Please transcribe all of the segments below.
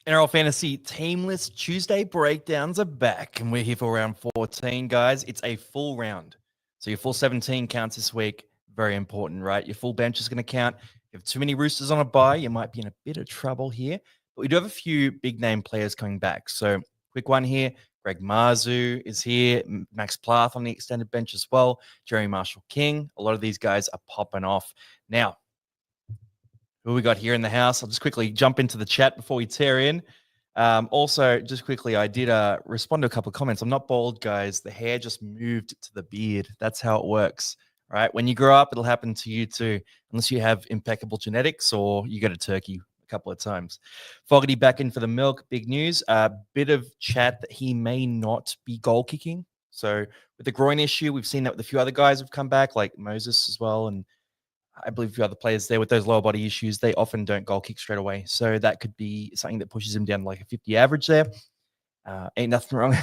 NRL Fantasy Teamless Tuesday breakdowns are back, and we're here for round 14, guys. It's a full round. So your full 17 counts this week. Very important, right? Your full bench is going to count. If you have too many Roosters on a bye, you might be in a bit of trouble here. But we do have a few big-name players coming back. So quick one here. Greg Marzhew is here. Max Plath on the extended bench as well. Jeremy Marshall-King. A lot of these guys are popping off. Now, who we got here in the house? I'll just quickly jump into the chat before we tear in. Also, just quickly, I did respond to a couple of comments. I'm not bald, guys. The hair just moved to the beard. That's how it works, right? When you grow up, it'll happen to you too, unless you have impeccable genetics or you go to Turkey a couple of times. Fogarty back in for the milk. Big news. Bit of chat that he may not be goal kicking. So with the groin issue, we've seen that with a few other guys who've come back, like Moses as well, and I believe a few other players there with those lower body issues, they often don't goal kick straight away. So that could be something that pushes him down like a 50 average there. Ain't nothing wrong.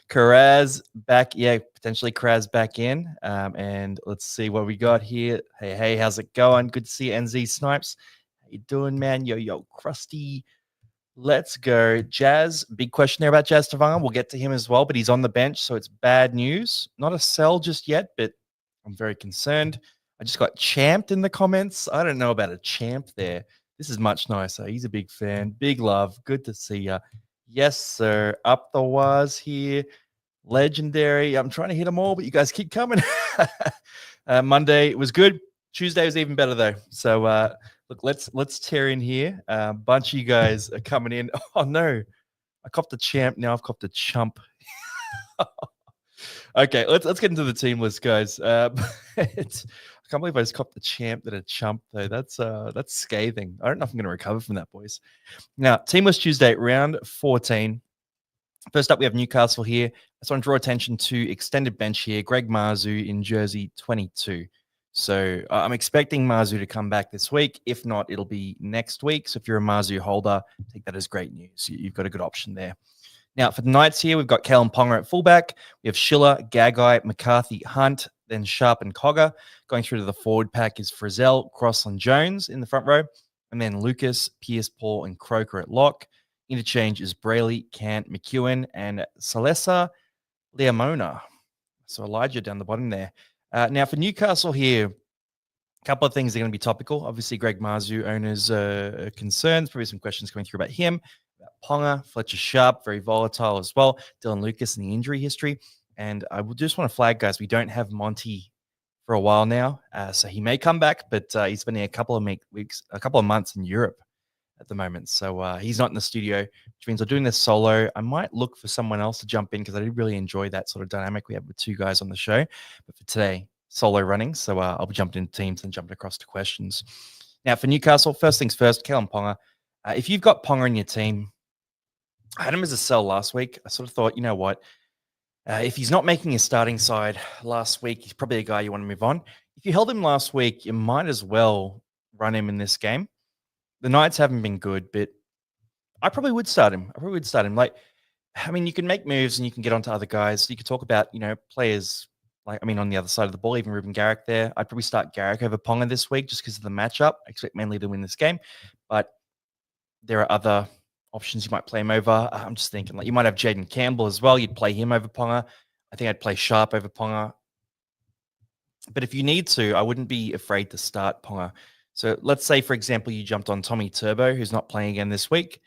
Karaz back. Yeah, potentially Karaz back in. And let's see what we got here. Hey, how's it going? Good to see you, NZ Snipes. How you doing, man? Yo, Krusty. Let's go. Jazz, big question there about Jazz Tavanga. We'll get to him as well, but he's on the bench, so it's bad news. Not a sell just yet, but I'm very concerned. I just got champed in the comments. I don't know about a champ there. This is much nicer. He's a big fan. Big love. Good to see you. Yes, sir. Up the waz here. Legendary. I'm trying to hit them all, but you guys keep coming. Monday was good. Tuesday was even better, though. So, look, let's tear in here. A bunch of you guys are coming in. Oh, no. I copped a champ. Now I've copped a chump. Okay, let's get into the team list, guys. I can't believe I just copped the champ that a chump, though. That's scathing. I don't know if I'm going to recover from that, boys. Now, team list Tuesday, round 14. First up, we have Newcastle here. I just want to draw attention to extended bench here. Greg Marzhew in jersey 22. So I'm expecting Marzhew to come back this week. If not, it'll be next week. So if you're a Marzhew holder, take that as great news. You've got a good option there. Now, for the Knights here, we've got Kalen Ponga at fullback. We have Schiller, Gagai, McCarthy, Hunt, then Sharp and Cogger. Going through to the forward pack is Frizzell, Crossland, Jones in the front row. And then Lucas, Pierce, Paul, and Croker at lock. Interchange is Brayley, Cant, McEwen, and Salesa Leamona. So Elijah down the bottom there. Now, for Newcastle here, a couple of things are going to be topical. Obviously, Greg Marzhew owners concerns. Probably some questions coming through about him. Ponga, Fletcher Sharp, very volatile as well. Dylan Lucas and the injury history. And I will just want to flag, guys, we don't have Monty for a while now. So he may come back, but he's spending a couple of months in Europe at the moment. So he's not in the studio, which means we're doing this solo. I might look for someone else to jump in because I did really enjoy that sort of dynamic we have with two guys on the show. But for today, solo running. So I'll be jumping into teams and jumping across to questions. Now, for Newcastle, first things first, Kellen Ponga. If you've got Ponga in your team, I had him as a sell last week. I sort of thought, you know what? If he's not making his starting side last week, he's probably a guy you want to move on. If you held him last week, you might as well run him in this game. The Knights haven't been good, but I probably would start him. Like, I mean, you can make moves and you can get onto other guys. You could talk about, players on the other side of the ball, even Ruben Garrick there. I'd probably start Garrick over Ponga this week just because of the matchup. I expect Manly to win this game, but there are other options you might play him over. I'm just thinking, you might have Jaden Campbell as well. You'd play him over Ponga. I think I'd play Sharp over Ponga. But if you need to, I wouldn't be afraid to start Ponga. So let's say, for example, you jumped on Tommy Turbo, who's not playing again this week.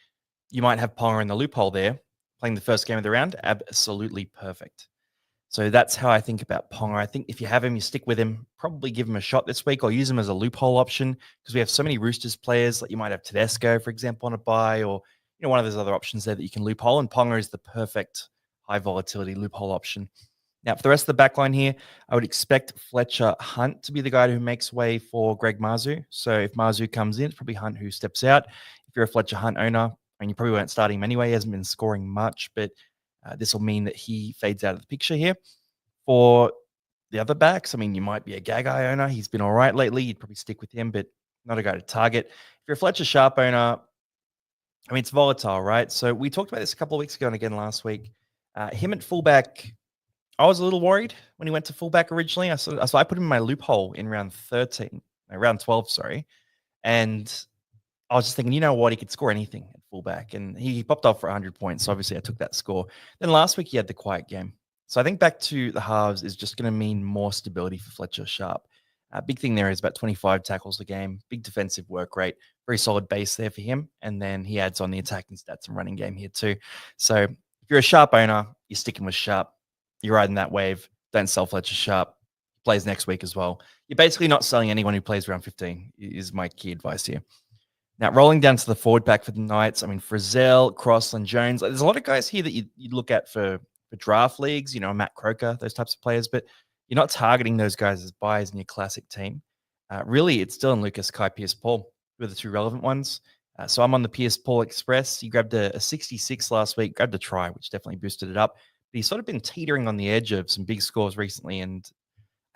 You might have Ponga in the loophole there, playing the first game of the round. Absolutely perfect. So that's how I think about Ponga. I think if you have him, you stick with him. Probably give him a shot this week or use him as a loophole option because we have so many Roosters players. Like you might have Tedesco, for example, on a buy or one of those other options there that you can loophole. And Ponga is the perfect high volatility loophole option. Now, for the rest of the back line here, I would expect Fletcher Hunt to be the guy who makes way for Greg Marzhew. So if Marzhew comes in, it's probably Hunt who steps out. If you're a Fletcher Hunt owner, you probably won't start him anyway. He hasn't been scoring much, but this will mean that he fades out of the picture here. For the other backs, you might be a Gagai owner. He's been all right lately. You'd probably stick with him, but not a guy to target. If you're a Fletcher Sharp owner, it's volatile, right? So we talked about this a couple of weeks ago and again last week. Him at fullback, I was a little worried when he went to fullback originally. So I put him in my loophole in round 12, sorry. And I was just thinking, you know what? He could score anything at fullback, and he popped off for 100 points. So obviously, I took that score. Then last week, he had the quiet game. So I think back to the halves is just going to mean more stability for Fletcher Sharp. Big thing there is about 25 tackles a game, big defensive work rate, very solid base there for him. And then he adds on the attacking stats and running game here too. So if you're a Sharp owner, you're sticking with Sharp. You're riding that wave. Don't sell Fletcher Sharp. Plays next week as well. You're basically not selling anyone who plays round 15 is my key advice here. Now, rolling down to the forward pack for the Knights, I mean, Frizzell, Crossland, Jones. There's a lot of guys here that you look at for draft leagues, Matt Croker, those types of players, but you're not targeting those guys as buys in your classic team. Really, it's Dylan Lucas, Kai Pierce-Paul were the two relevant ones. So I'm on the Pierce-Paul Express. He grabbed a 66 last week, grabbed a try, which definitely boosted it up. But he's sort of been teetering on the edge of some big scores recently, and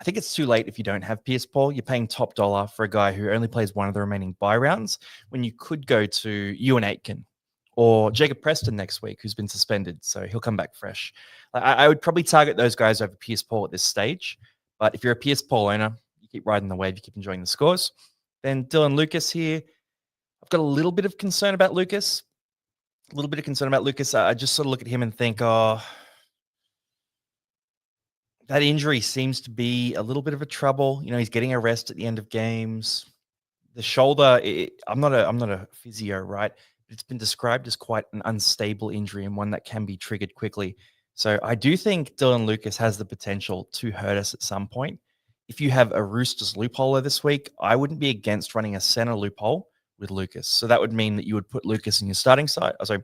I think it's too late if you don't have Pierce-Paul. You're paying top dollar for a guy who only plays one of the remaining bye rounds when you could go to Ewan Aitken or Jacob Preston next week, who's been suspended. So he'll come back fresh. I would probably target those guys over Pierce-Paul at this stage. But if you're a Pierce-Paul owner, you keep riding the wave, you keep enjoying the scores. Then Dylan Lucas here. I've got a little bit of concern about Lucas. I just sort of look at him and think, that injury seems to be a little bit of a trouble. He's getting a rest at the end of games. The shoulder, I'm not a physio, right? But it's been described as quite an unstable injury and one that can be triggered quickly. So I do think Dylan Lucas has the potential to hurt us at some point. If you have a Roosters loophole this week, I wouldn't be against running a center loophole with Lucas. So that would mean that you would put Lucas in your starting side. You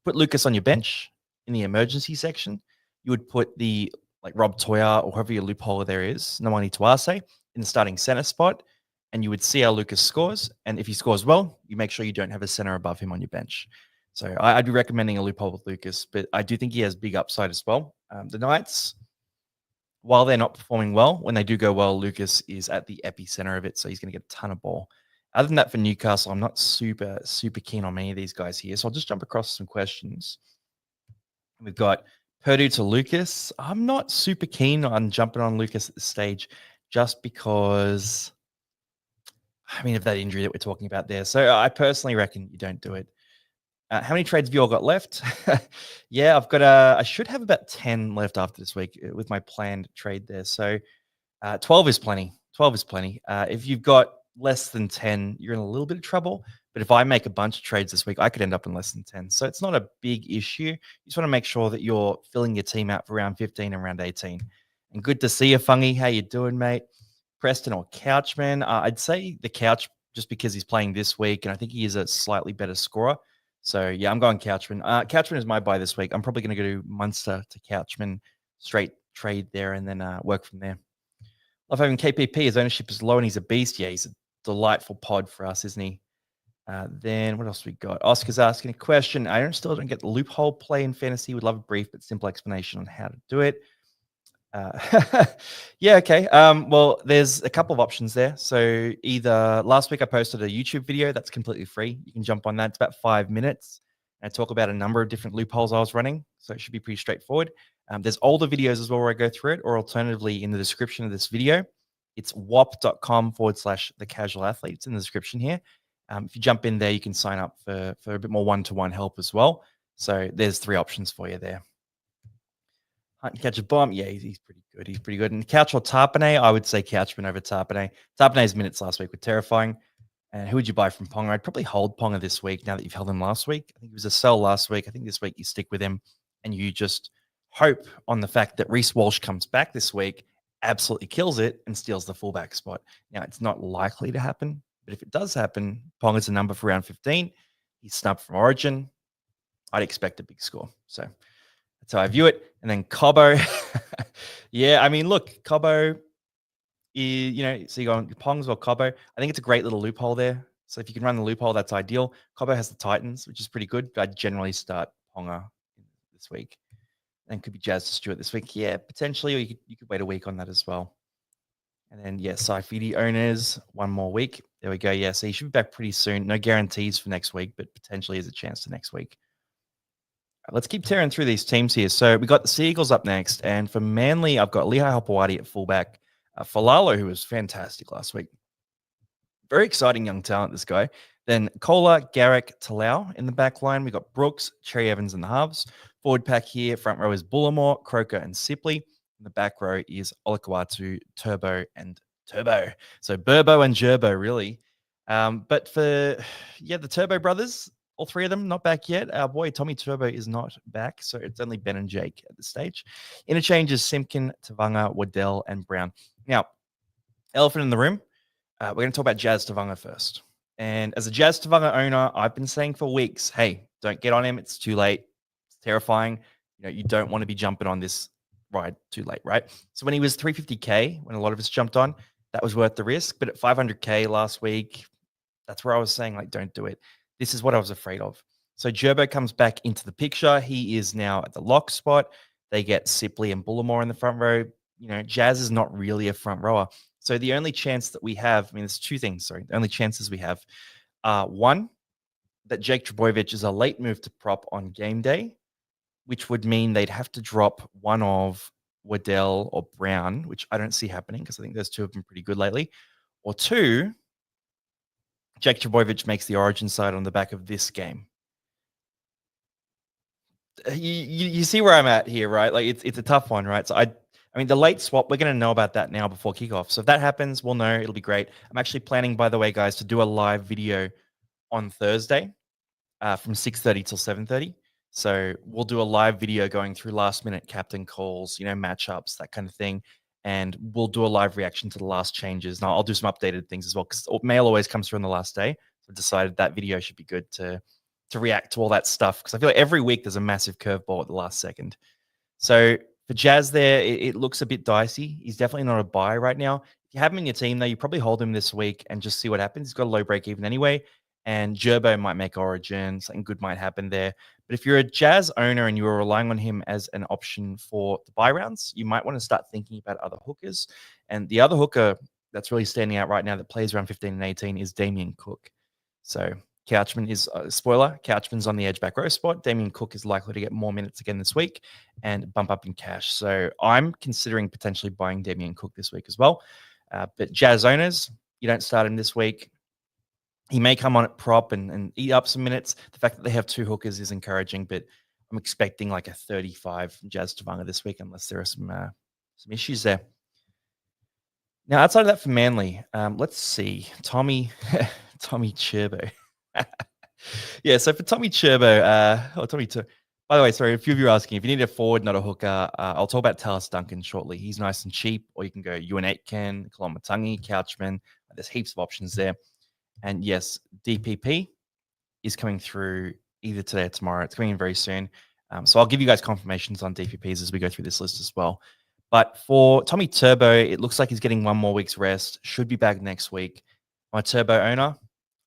put Lucas on your bench in the emergency section. You would put the Rob Toya or whoever your loophole there is, Nawani Tuase, in the starting center spot, and you would see how Lucas scores. And if he scores well, you make sure you don't have a center above him on your bench. So I'd be recommending a loophole with Lucas, but I do think he has big upside as well. The Knights, while they're not performing well, when they do go well, Lucas is at the epicenter of it, so he's going to get a ton of ball. Other than that, for Newcastle, I'm not super keen on many of these guys here, so I'll just jump across some questions. We've got Purdue to Lucas. I'm not super keen on jumping on Lucas at this stage just because, of that injury that we're talking about there. So I personally reckon you don't do it. How many trades have you all got left? Yeah, I've got I should have about 10 left after this week with my planned trade there. So 12 is plenty. 12 is plenty. If you've got less than 10, you're in a little bit of trouble. But if I make a bunch of trades this week, I could end up in less than 10. So it's not a big issue. You just want to make sure that you're filling your team out for round 15 and round 18. And good to see you, Fungy. How you doing, mate? Preston or Couchman? I'd say the Couch just because he's playing this week, and I think he is a slightly better scorer. So, yeah, I'm going Couchman. Couchman is my buy this week. I'm probably going to go to Munster to Couchman, straight trade there, and then work from there. Love having KPP. His ownership is low, and he's a beast. Yeah, he's a delightful pod for us, isn't he? Then what else we got? Oscar's asking a question. I still don't get the loophole play in fantasy. Would love a brief but simple explanation on how to do it. Yeah, okay. Well, there's a couple of options there. So either last week I posted a YouTube video that's completely free. You can jump on that. It's about 5 minutes. And I talk about a number of different loopholes I was running. So it should be pretty straightforward. There's older videos as well where I go through it, or alternatively in the description of this video, it's wap.com/the casual athlete. It's in the description here. If you jump in there, you can sign up for a bit more one-to-one help as well. So there's 3 options for you there. Hunt and catch a bomb. Yeah, he's pretty good. He's pretty good. And Couch or Tarpanay, I would say Couchman over Tarpanay. Tarpanay's minutes last week were terrifying. And who would you buy from Ponga? I'd probably hold Ponga this week now that you've held him last week. I think he was a sell last week. I think this week you stick with him and you just hope on the fact that Reece Walsh comes back this week, absolutely kills it, and steals the fullback spot. Now, it's not likely to happen, but if it does happen, Ponga's a number for round 15. He's snubbed from Origin. I'd expect a big score. So that's how I view it. And then Cobbo. Yeah, I mean, look, Cobbo is, so you go on Pongs or Cobbo. I think it's a great little loophole there. So if you can run the loophole, that's ideal. Cobbo has the Titans, which is pretty good. But I'd generally start Ponga this week. And could be Jazz to Stewart this week. Yeah, potentially, or you could wait a week on that as well. And then, yeah, Saifidi owners, 1 more week. There we go. Yeah, so he should be back pretty soon. No guarantees for next week, but potentially has a chance to next week. Let's keep tearing through these teams here. So we got the Seagulls up next. And for Manly, I've got Lehigh Hopewadi at fullback. Falalo, who was fantastic last week. Very exciting young talent, this guy. Then Kohler, Garrick, Talau in the back line. We got Brooks, Cherry Evans in the halves. Forward pack here, front row is Bullimore, Croker, and Sipley. In the back row is Olakawatu, Turbo, and Turbo. So Burbo and Gerbo, really. But for, the Turbo brothers, all three of them not back yet. Our boy Tommy Turbo is not back, so it's only Ben and Jake at this stage. Interchanges Simpkin, Tavanga, Waddell, and Brown. Now, elephant in the room. We're going to talk about Jazz Tavanga first. And as a Jazz Tavanga owner, I've been saying for weeks, hey, don't get on him. It's too late. It's terrifying. You don't want to be jumping on this ride too late, right? So when he was 350K, when a lot of us jumped on, that was worth the risk. But at 500K last week, that's where I was saying, like, don't do it. This is what I was afraid of. So Gerbo comes back into the picture. He is now at the lock spot. They get Sipley and Bullimore in the front row. Jazz is not really a front rower. So the only chance that we have, there's two things, sorry. The only chances we have are one, that Jake Trbojevic is a late move to prop on game day, which would mean they'd have to drop one of Waddell or Brown, which I don't see happening because I think those two have been pretty good lately. Or two, Jake Trbojevic makes the origin side on the back of this game. You see where I'm at here, right? Like it's a tough one, right? So the late swap, we're going to know about that now before kickoff. So if that happens, we'll know. It'll be great. I'm actually planning, by the way, guys, to do a live video on Thursday from 6:30 till 7:30. So we'll do a live video going through last-minute captain calls, matchups, that kind of thing. And we'll do a live reaction to the last changes. Now, I'll do some updated things as well because mail always comes through on the last day. So I decided that video should be good to react to all that stuff because I feel like every week there's a massive curveball at the last second. So for Jazz there, it looks a bit dicey. He's definitely not a buy right now. If you have him in your team, though, you probably hold him this week and just see what happens. He's got a low break even anyway, and Gerbo might make origin. Something good might happen there. But if you're a Jazz owner and you are relying on him as an option for the buy rounds, you might want to start thinking about other hookers. And the other hooker that's really standing out right now that plays around 15 and 18 is Damien Cook. So Couchman is, spoiler, Couchman's on the edge back row spot. Damien Cook is likely to get more minutes again this week and bump up in cash. So I'm considering potentially buying Damien Cook this week as well. But Jazz owners, you don't start him this week. He may come on at prop and eat up some minutes. The fact that they have two hookers is encouraging, but I'm expecting like a 35 Jazz Tavanga this week unless there are some issues there. Now, outside of that for Manly, let's see. Tommy Turbo. Yeah, so for Tommy Turbo, by the way, sorry, a few of you are asking if you need a forward, not a hooker. I'll talk about Talis Duncan shortly. He's nice and cheap, or you can go Ewan Aitken, Kolomatangi, Couchman. There's heaps of options there. And yes, DPP is coming through either today or tomorrow. It's coming in very soon. So I'll give you guys confirmations on DPPs as we go through this list as well. But for Tommy Turbo, it looks like he's getting 1 more week's rest. Should be back next week. My Turbo owner,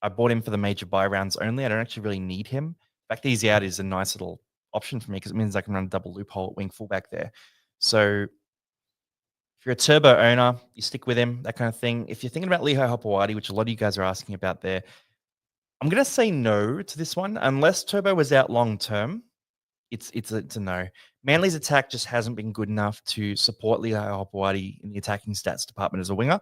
I bought him for the major buy rounds only. I don't actually really need him. The fact that he's out is a nice little option for me because it means I can run a double loophole at wing fullback there. So if you're a Turbo owner, you stick with him, that kind of thing. If you're thinking about Lehigh Hopewadi, which a lot of you guys are asking about there, I'm going to say no to this one. Unless Turbo was out long term, it's a no. Manly's attack just hasn't been good enough to support Lehigh Hopewadi in the attacking stats department as a winger.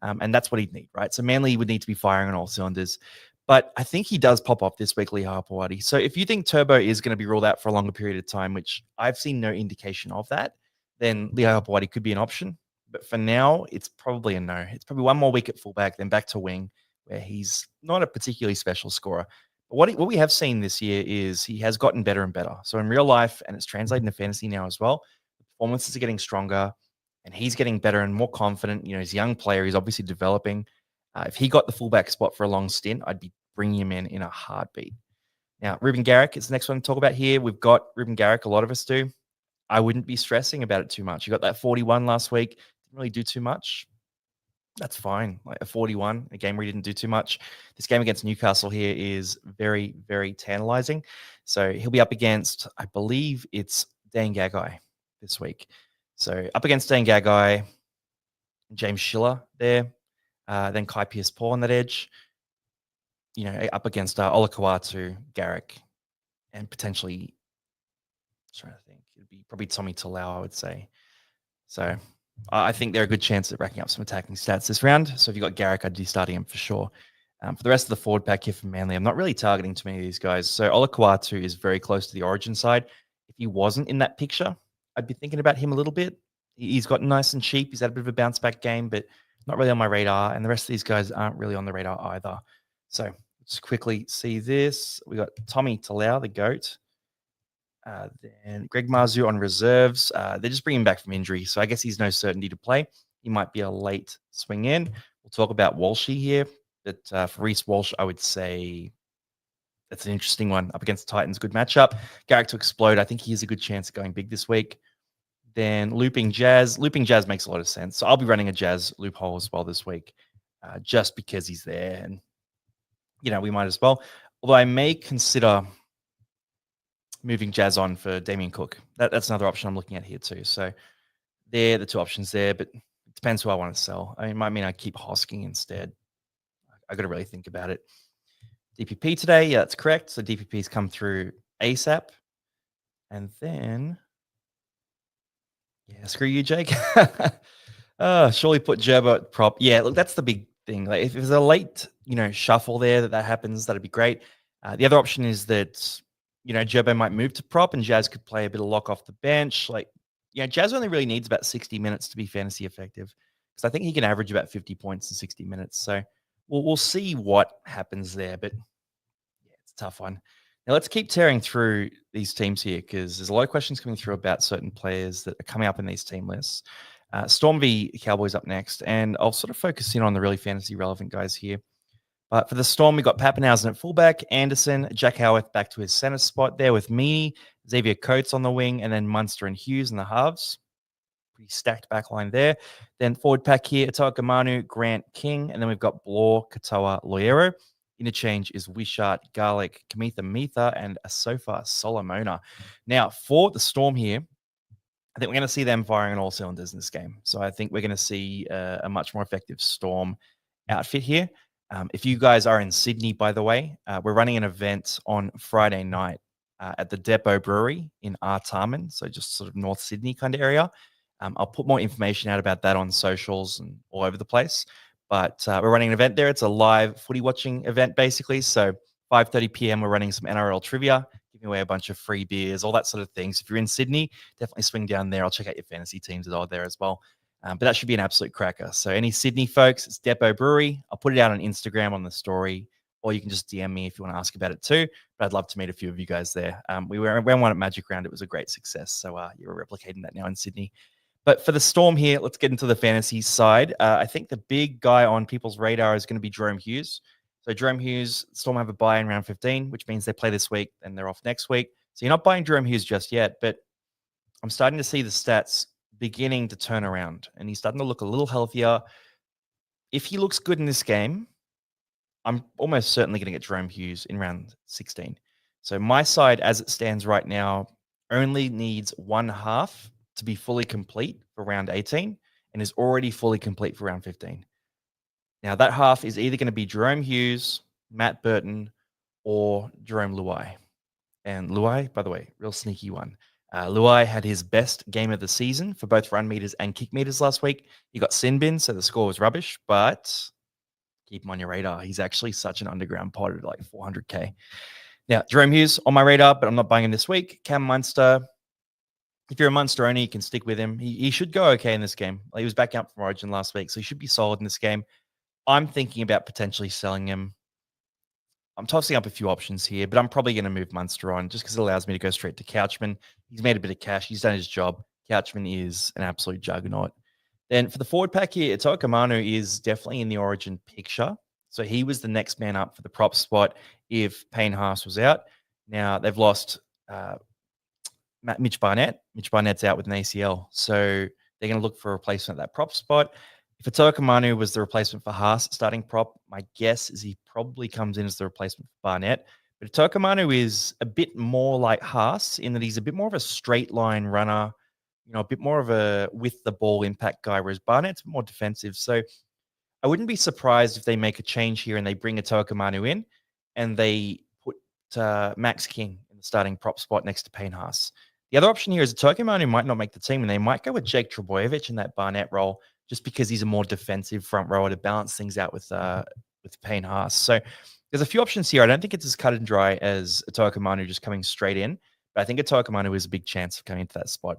And that's what he'd need, right? So Manly would need to be firing on all cylinders. But I think he does pop off this week, Lehigh Hopewadi. So if you think Turbo is going to be ruled out for a longer period of time, which I've seen no indication of that, then Lehigh Hopewadi could be an option. But for now, it's probably a no. It's probably 1 more week at fullback, then back to wing, where he's not a particularly special scorer. But what we have seen this year is he has gotten better and better. So in real life, and it's translating to fantasy now as well, the performances are getting stronger, and he's getting better and more confident. He's a young player. He's obviously developing. If he got the fullback spot for a long stint, I'd be bringing him in a heartbeat. Now, Ruben Garrick is the next one to talk about here. We've got Ruben Garrick. A lot of us do. I wouldn't be stressing about it too much. You got that 41 last week. Didn't really do too much. That's fine. Like a 41, a game where he didn't do too much. This game against Newcastle here is very, very tantalizing. So he'll be up against, I believe it's Dan Gagai this week. So up against Dan Gagai, James Schiller there, then Kai Pearce-Paul on that edge. Up against Olakawatu, Garrick, and potentially, I'm trying to think, it'd be probably Tommy Talau, I would say. So I think they're a good chance at racking up some attacking stats this round. So if you've got Garrick, I'd be starting him for sure. For the rest of the forward pack here for Manly, I'm not really targeting too many of these guys. So Olakuatu is very close to the origin side. If he wasn't in that picture, I'd be thinking about him a little bit. He's gotten nice and cheap. He's had a bit of a bounce back game, but not really on my radar. And the rest of these guys aren't really on the radar either. So let's quickly see this. We got Tommy Talau, the GOAT. Then Greg Marzu on reserves. They're just bringing him back from injury. So I guess he's no certainty to play. He might be a late swing in. We'll talk about Walshy here. But for Reece Walsh, I would say that's an interesting one up against the Titans. Good matchup. Garrick to explode. I think he has a good chance of going big this week. Then Looping Jazz. Looping Jazz makes a lot of sense. So I'll be running a Jazz loophole as well this week, just because he's there. And, we might as well. Although I may consider moving Jazz on for Damien Cook. That's another option I'm looking at here too. So they're the two options there, but it depends who I want to sell. I mean, it might mean I keep Hosking instead. I got to really think about it. DPP today, yeah, that's correct. So DPP's come through ASAP. And then, screw you, Jake. Surely put Gerbo at prop. Yeah, look, that's the big thing. Like if there's a late, shuffle there that happens, that'd be great. The other option is that, Gerbo might move to prop and Jazz could play a bit of lock off the bench. Jazz only really needs about 60 minutes to be fantasy effective because I think he can average about 50 points in 60 minutes. So we'll see what happens there, but it's a tough one. Now let's keep tearing through these teams here because there's a lot of questions coming through about certain players that are coming up in these team lists. Storm v Cowboys up next, and I'll sort of focus in on the really fantasy relevant guys here. But for the Storm, we got Pappenhausen at fullback, Anderson, Jack Howarth back to his center spot there with Meany, Xavier Coates on the wing, and then Munster and Hughes in the halves. Pretty stacked back line there. Then forward pack here, Atoa Manu, Grant King, and then we've got Blore, Katoa, Loiero. Interchange is Wishart, Garlic, Kamitha Mitha, and Asofa Solomona. Now, for the Storm here, I think we're going to see them firing on all cylinders in this game. So I think we're going to see a much more effective Storm outfit here. If you guys are in Sydney, by the way, we're running an event on Friday night at the Depot Brewery in Artarmon, so just sort of North Sydney kind of area. I'll put more information out about that on socials and all over the place. But we're running an event there. It's a live footy watching event, basically. So 5:30 p.m., we're running some NRL trivia, giving away a bunch of free beers, all that sort of thing. So if you're in Sydney, definitely swing down there. I'll check out your fantasy teams that are there as well. But that should be an absolute cracker. So any Sydney folks, it's Depot Brewery. I'll put it out on Instagram on the story, or you can just DM me if you want to ask about it too. But I'd love to meet a few of you guys there. We ran one at Magic Round. It was a great success. So you're replicating that now in Sydney. But for the Storm here, let's get into the fantasy side. I think the big guy on people's radar is going to be Jerome Hughes. So Jerome Hughes, Storm have a bye in round 15, which means they play this week, then they're off next week. So you're not buying Jerome Hughes just yet, but I'm starting to see the stats beginning to turn around, and he's starting to look a little healthier. If he looks good in this game, I'm almost certainly going to get Jerome Hughes in round 16. So my side, as it stands right now, only needs one half to be fully complete for round 18 and is already fully complete for round 15. Now, that half is either going to be Jerome Hughes, Matt Burton, or Jerome Luai. And Luai, by the way, real sneaky one. Luai had his best game of the season for both run meters and kick meters last week. He got sin bin, so the score was rubbish, but keep him on your radar. He's actually such an underground pod at like 400K. Now, Jerome Hughes on my radar, but I'm not buying him this week. Cam Munster, if you're a Munster owner, you can stick with him. He should go okay in this game. He was back up from Origin last week, so he should be solid in this game. I'm thinking about potentially selling him. I'm tossing up a few options here, but I'm probably going to move Munster on just because it allows me to go straight to Couchman. He's made a bit of cash. He's done his job. Couchman is an absolute juggernaut. Then for the forward pack here, Atoa Manu is definitely in the Origin picture. So he was the next man up for the prop spot if Payne Haas was out. Now they've lost Mitch Barnett. Mitch Barnett's out with an ACL. So they're going to look for a replacement at that prop spot. If Atoa Manu was the replacement for Haas starting prop, my guess is he probably comes in as the replacement for Barnett. But Atoa Manu is a bit more like Haas in that he's a bit more of a straight line runner, a bit more of a with the ball impact guy, whereas Barnett's more defensive. So I wouldn't be surprised if they make a change here and they bring Atoa Manu in and they put Max King in the starting prop spot next to Payne Haas. The other option here is a Turkey who might not make the team, and they might go with Jake Trbojevic in that Barnett role, just because he's a more defensive front rower to balance things out with Payne Haas. So there's a few options here. I don't think it's as cut and dry as a Turkey just coming straight in, but I think a Turkey is a big chance of coming into that spot.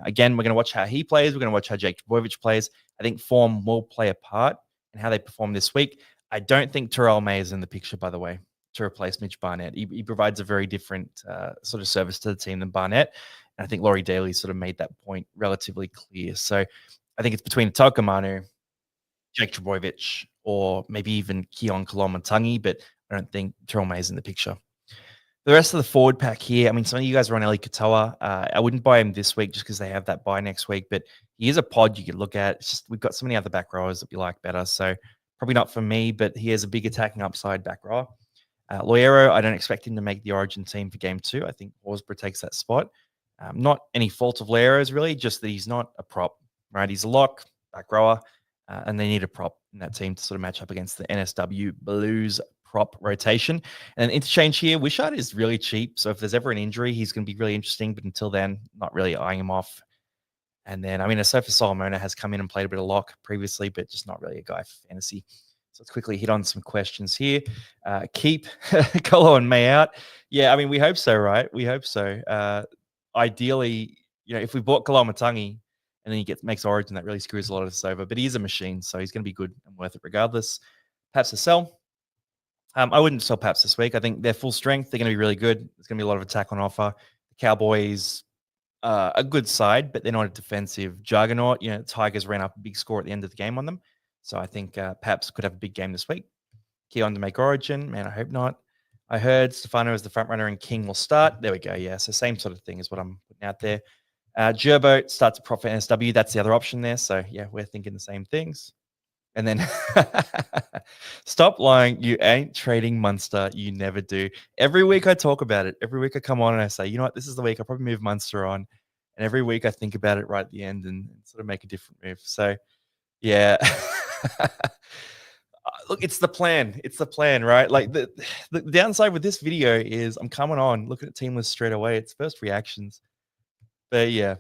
Again, we're going to watch how he plays. We're going to watch how Jake Trbojevic plays. I think form will play a part in how they perform this week. I don't think Terrell May is in the picture, by the way, to replace Mitch Barnett. He provides a very different sort of service to the team than Barnett. And I think Laurie Daly sort of made that point relatively clear. So I think it's between Tokamanu, Jake Trbojevic, or maybe even Keon Koloamatangi, but I don't think Terrell May is in the picture. The rest of the forward pack here, I mean, some of you guys are on Eli Katoa. I wouldn't buy him this week just because they have that buy next week, but he is a pod you could look at. It's just we've got so many other back rowers that we like better. So probably not for me, but he has a big attacking upside back rower. Loiero, I don't expect him to make the Origin team for game 2. I think Horsburgh takes that spot. Not any fault of Loiero's really, just that he's not a prop, right? He's a lock, back rower, and they need a prop in that team to sort of match up against the NSW Blues prop rotation. And interchange here, Wishart is really cheap. So if there's ever an injury, he's going to be really interesting. But until then, not really eyeing him off. And then, I mean, Asofa Solomona has come in and played a bit of lock previously, but just not really a guy for fantasy. So let's quickly hit on some questions here. Keep Colo and May out. Yeah, I mean, we hope so, right? We hope so. Ideally, if we bought Koloamatangi and then he makes Origin, that really screws a lot of us over. But he is a machine, so he's going to be good and worth it regardless. Perhaps a sell. I wouldn't sell Paps this week. I think they're full strength. They're going to be really good. There's going to be a lot of attack on offer. The Cowboys, a good side, but they're not a defensive juggernaut. Tigers ran up a big score at the end of the game on them. So I think Paps could have a big game this week. Keon to make Origin. Man, I hope not. I heard Stefano is the front runner and King will start. There we go. Yeah, so same sort of thing is what I'm putting out there. Gerbo starts a prop for NSW. That's the other option there. So yeah, we're thinking the same things. And then stop lying. You ain't trading Munster. You never do. Every week I talk about it. Every week I come on and I say, you know what? This is the week. I'll probably move Munster on. And every week I think about it right at the end and sort of make a different move. So, yeah. Look, it's the plan. It's the plan, right? Like the downside with this video is I'm coming on, looking at team list straight away. It's first reactions. But yeah.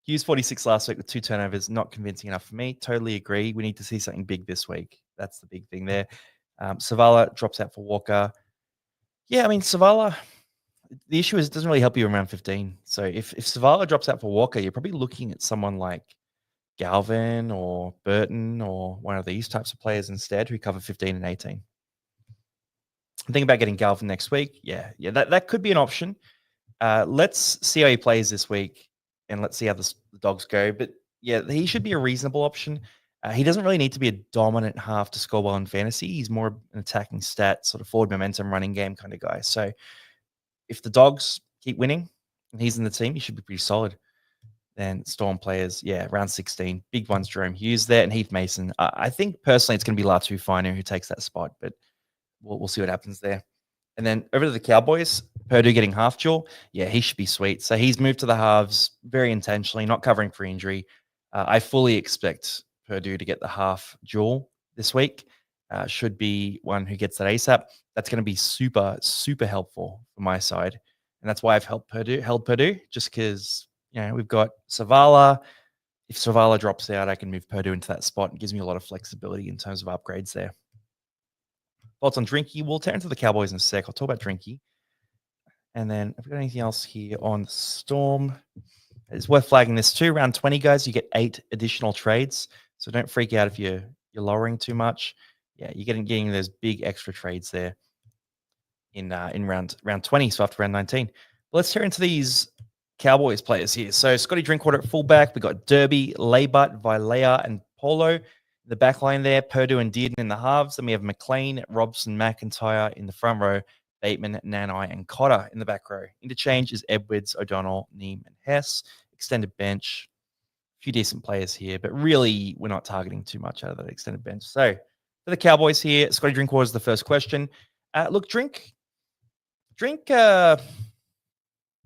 Hughes 46 last week with 2 turnovers, not convincing enough for me. Totally agree. We need to see something big this week. That's the big thing there. Savala drops out for Walker. Yeah, I mean, Savala, the issue is it doesn't really help you around 15. So if Savala drops out for Walker, you're probably looking at someone like Galvin or Burton or one of these types of players instead who cover 15 and 18. I'm thinking about getting Galvin next week. Yeah, that could be an option. Let's see how he plays this week. And let's see how the Dogs go. But yeah, he should be a reasonable option. He doesn't really need to be a dominant half to score well in fantasy. He's more an attacking stat, sort of forward momentum, running game kind of guy. So if the Dogs keep winning and he's in the team, he should be pretty solid. Then Storm players, yeah, round 16. Big ones, Jerome Hughes there and Heath Mason. I think personally it's going to be Latu Fino who takes that spot, but we'll see what happens there. And then over to the Cowboys, Purdue getting half dual. Yeah, he should be sweet. So he's moved to the halves very intentionally, not covering for injury. I fully expect Purdue to get the half dual this week. Should be one who gets that ASAP. That's going to be super, super helpful for my side. And that's why I've held Purdue, just because, we've got Savala. If Savala drops out, I can move Purdue into that spot. It gives me a lot of flexibility in terms of upgrades there. Thoughts on Drinky? We'll turn to the Cowboys in a sec. I'll talk about Drinky. And then have we got anything else here on Storm? It's worth flagging this too. Round 20, guys, you get 8 additional trades. So don't freak out if you're lowering too much. Yeah, you're getting those big extra trades there in round 20, so after round 19. Well, let's turn into these Cowboys players here. So Scotty Drinkwater at fullback. We got Derby, Laybut, Vilea, and Polo. The back line there, Purdue and Dearden in the halves. Then we have McLean, Robson, McIntyre in the front row, Bateman, Nanai, and Cotter in the back row. Interchange is Edwards, O'Donnell, Neem, and Hess. Extended bench. A few decent players here, but really we're not targeting too much out of that extended bench. So for the Cowboys here, Scotty Drinkwater is the first question. Look, Drink,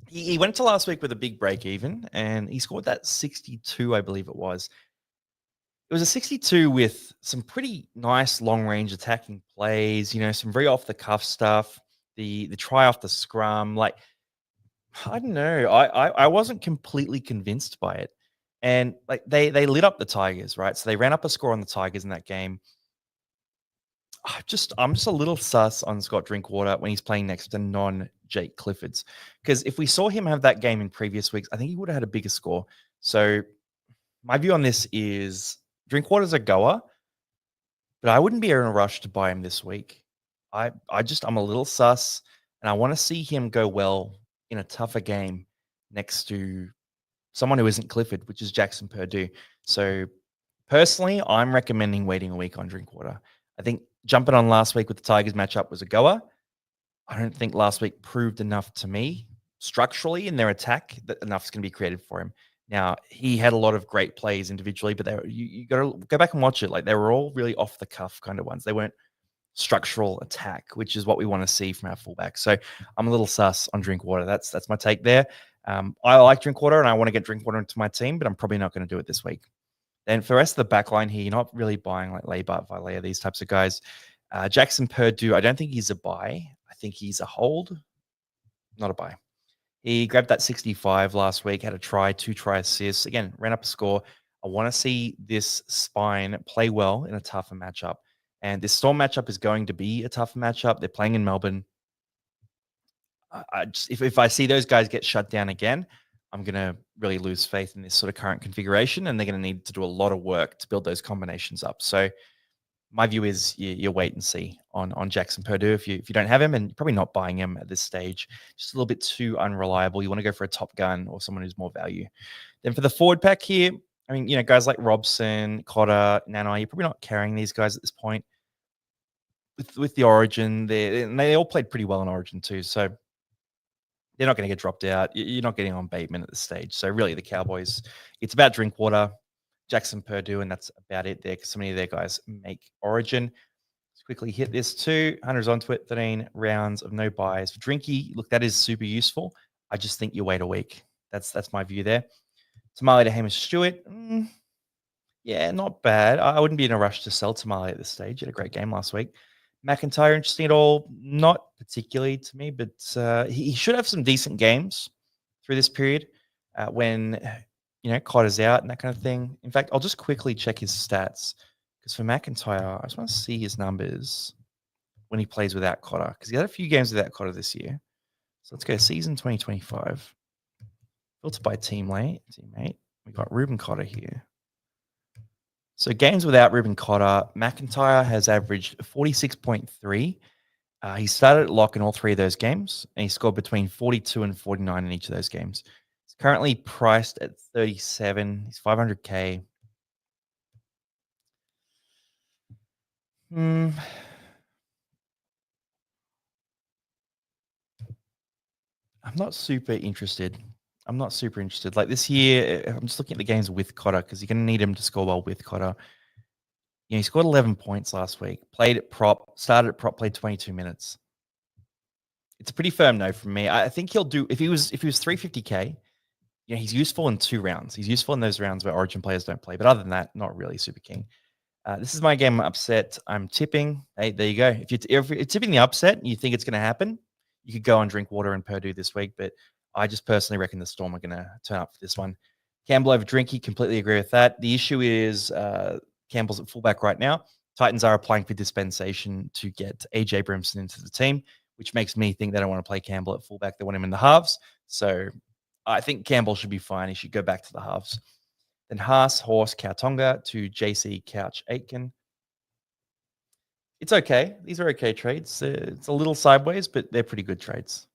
he went to last week with a big break even, and he scored that 62, I believe it was. It was a 62 with some pretty nice long-range attacking plays, some very off-the-cuff stuff, the try off the scrum. Like, I don't know. I wasn't completely convinced by it. And like they lit up the Tigers, right? So they ran up a score on the Tigers in that game. I'm just a little sus on Scott Drinkwater when he's playing next to non-Jake Cliffords. Because if we saw him have that game in previous weeks, I think he would have had a bigger score. So my view on this is Drinkwater's a goer, but I wouldn't be in a rush to buy him this week. I'm a little sus, and I want to see him go well in a tougher game next to someone who isn't Clifford, which is Jackson Purdue. So personally, I'm recommending waiting a week on Drinkwater. I think jumping on last week with the Tigers matchup was a goer. I don't think last week proved enough to me structurally in their attack that enough's going to be created for him. Now, he had a lot of great plays individually, but you got to go back and watch it. Like they were all really off the cuff kind of ones. They weren't structural attack, which is what we want to see from our fullback. So I'm a little sus on Drinkwater. That's my take there. I like Drinkwater and I want to get Drinkwater into my team, but I'm probably not going to do it this week. Then for the rest of the back line here, you're not really buying like Leibart, Valea, these types of guys. Jackson Purdue, I don't think he's a buy. I think he's a hold, not a buy. He grabbed that 65 last week, had a try, 2 try assists. Again, ran up a score. I want to see this spine play well in a tougher matchup. And this Storm matchup is going to be a tougher matchup. They're playing in Melbourne. If I see those guys get shut down again, I'm going to really lose faith in this sort of current configuration, and they're going to need to do a lot of work to build those combinations up. So my view is you wait and see on Jackson Purdue if you don't have him, and you're probably not buying him at this stage. Just a little bit too unreliable. You want to go for a top gun or someone who's more value. Then for the forward pack here, I mean, guys like Robson, Cotter, Nanai, you're probably not carrying these guys at this point. With the Origin, they all played pretty well in Origin too, so they're not going to get dropped out. You're not getting on Bateman at this stage. So really, the Cowboys, it's about Drinkwater, Jackson Purdue, and that's about it there because so many of their guys make Origin. Let's quickly hit this too. Hunter's onto it, 13 rounds of no buys. For Drinky, look, that is super useful. I just think you wait a week. That's my view there. Tamale to Hamish Stewart. Yeah, not bad. I wouldn't be in a rush to sell Tamale at this stage. He had a great game last week. McIntyre, interesting at all? Not particularly to me, but he should have some decent games through this period when, Cotter's out and that kind of thing. In fact, I'll just quickly check his stats because for McIntyre, I just want to see his numbers when he plays without Cotter because he had a few games without Cotter this year. So let's go season 2025. Filtered by teammate. We got Ruben Cotter here. So games without Ruben Cotter, McIntyre has averaged 46.3. He started at lock in all 3 of those games, and he scored between 42 and 49 in each of those games. He's currently priced at 37. He's 500K. I'm not super interested. Like this year, I'm just looking at the games with Cotter because you're going to need him to score well with Cotter. He scored 11 points last week. Played at prop, started at prop, played 22 minutes. It's a pretty firm no from me. I think he'll do if he was 350K. He's useful in 2 rounds. He's useful in those rounds where Origin players don't play. But other than that, not really super keen. This is my game upset. I'm tipping. Hey, there you go. If you're tipping the upset and you think it's going to happen, you could go on Drinkwater and Purdue this week. But I just personally reckon the Storm are going to turn up for this one. Campbell over Drinky, completely agree with that. The issue is Campbell's at fullback right now. Titans are applying for dispensation to get AJ Brimson into the team, which makes me think they don't want to play Campbell at fullback. They want him in the halves. So I think Campbell should be fine. He should go back to the halves. Then Haas, Horse, Kautonga to JC, Couch, Aitken. It's okay. These are okay trades. It's a little sideways, but they're pretty good trades.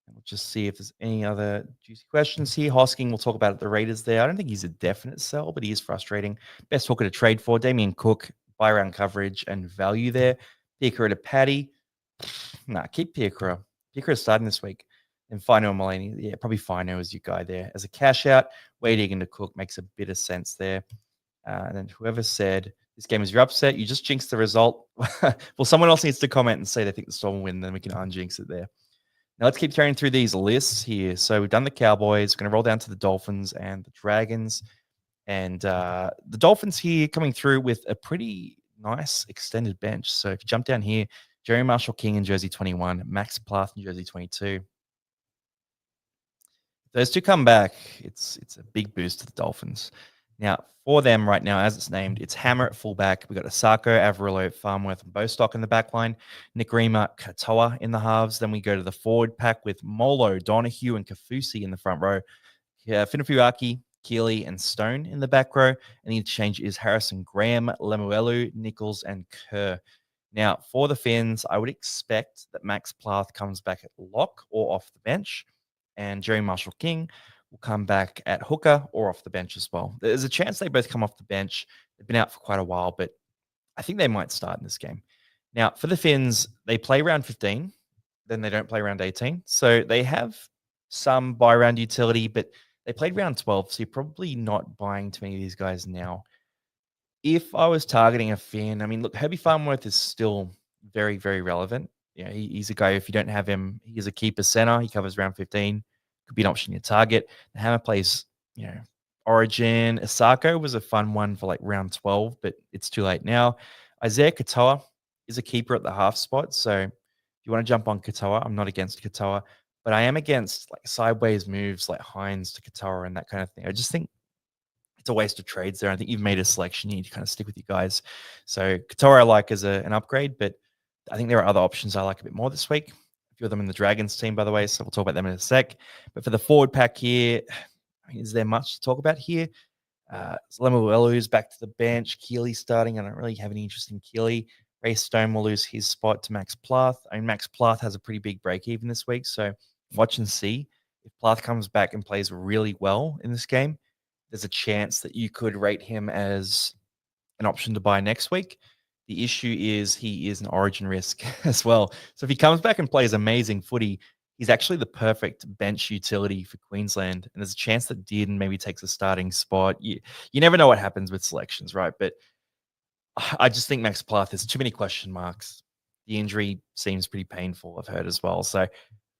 And we'll just see if there's any other juicy questions here. Hosking, we'll talk about the Raiders there. I don't think he's a definite sell, but he is frustrating. Best hooker to trade for. Damien Cook, buy around coverage and value there. Picker to Paddy. Nah, keep Picker. Picker is starting this week. And Fino and Mulaney, yeah, probably Fino is your guy there. As a cash out, waiting into Cook makes a bit of sense there. And then whoever said this game is your upset, you just jinxed the result. Well, someone else needs to comment and say they think the Storm will win, then we can unjinx it there. Now let's keep carrying through these lists here. So we've done the Cowboys. We're going to roll down to the Dolphins and the Dragons. And the Dolphins here coming through with a pretty nice extended bench. So if you jump down here, Jerry Marshall King in jersey 21, Max Plath in jersey 22. Those two come back. It's a big boost to the Dolphins. Now, for them right now, as it's named, it's Hammer at fullback. We got Asako, Averillo, Farmworth, and Bostock in the back line. Nikarima, Katoa in the halves. Then we go to the forward pack with Molo, Donahue, and Kafusi in the front row. Finafuaki, Keeley, and Stone in the back row. And the interchange is Harrison, Graham, Lemuelu, Nichols, and Kerr. Now, for the Finns, I would expect that Max Plath comes back at lock or off the bench, and Jerry Marshall King will come back at hooker or off the bench as well. There's a chance they both come off the bench. They've been out for quite a while, but I think they might start in this game. Now, for the Finns, they play round 15, then they don't play round 18. So they have some buy round utility, but they played round 12, so you're probably not buying too many of these guys now. If I was targeting a Finn, I mean, look, Herbie Farmworth is still very, very relevant. Yeah, he's a guy, if you don't have him, he's a keeper center. He covers round 15. Could be an option in your target. The Hammer plays, Origin. Asako was a fun one for like round 12, but it's too late now. Isaiah Katoa is a keeper at the half spot. So if you want to jump on Katoa, I'm not against Katoa, but I am against like sideways moves like Hines to Katoa and that kind of thing. I just think it's a waste of trades there. I think you've made a selection. You need to kind of stick with your guys. So Katoa I like as an upgrade, but I think there are other options I like a bit more this week. A few of them in the Dragons team, by the way, so we'll talk about them in a sec. But for the forward pack here, is there much to talk about here? Lemuelu's back to the bench. Keeley starting. I don't really have any interest in Keeley. Ray Stone will lose his spot to Max Plath. I mean, Max Plath has a pretty big break even this week, so watch and see. If Plath comes back and plays really well in this game, there's a chance that you could rate him as an option to buy next week. The issue is he is an origin risk as well. So if he comes back and plays amazing footy, he's actually the perfect bench utility for Queensland. And there's a chance that Dearden maybe takes a starting spot. You never know what happens with selections, right? But I just think Max Plath, there's too many question marks. The injury seems pretty painful, I've heard as well. So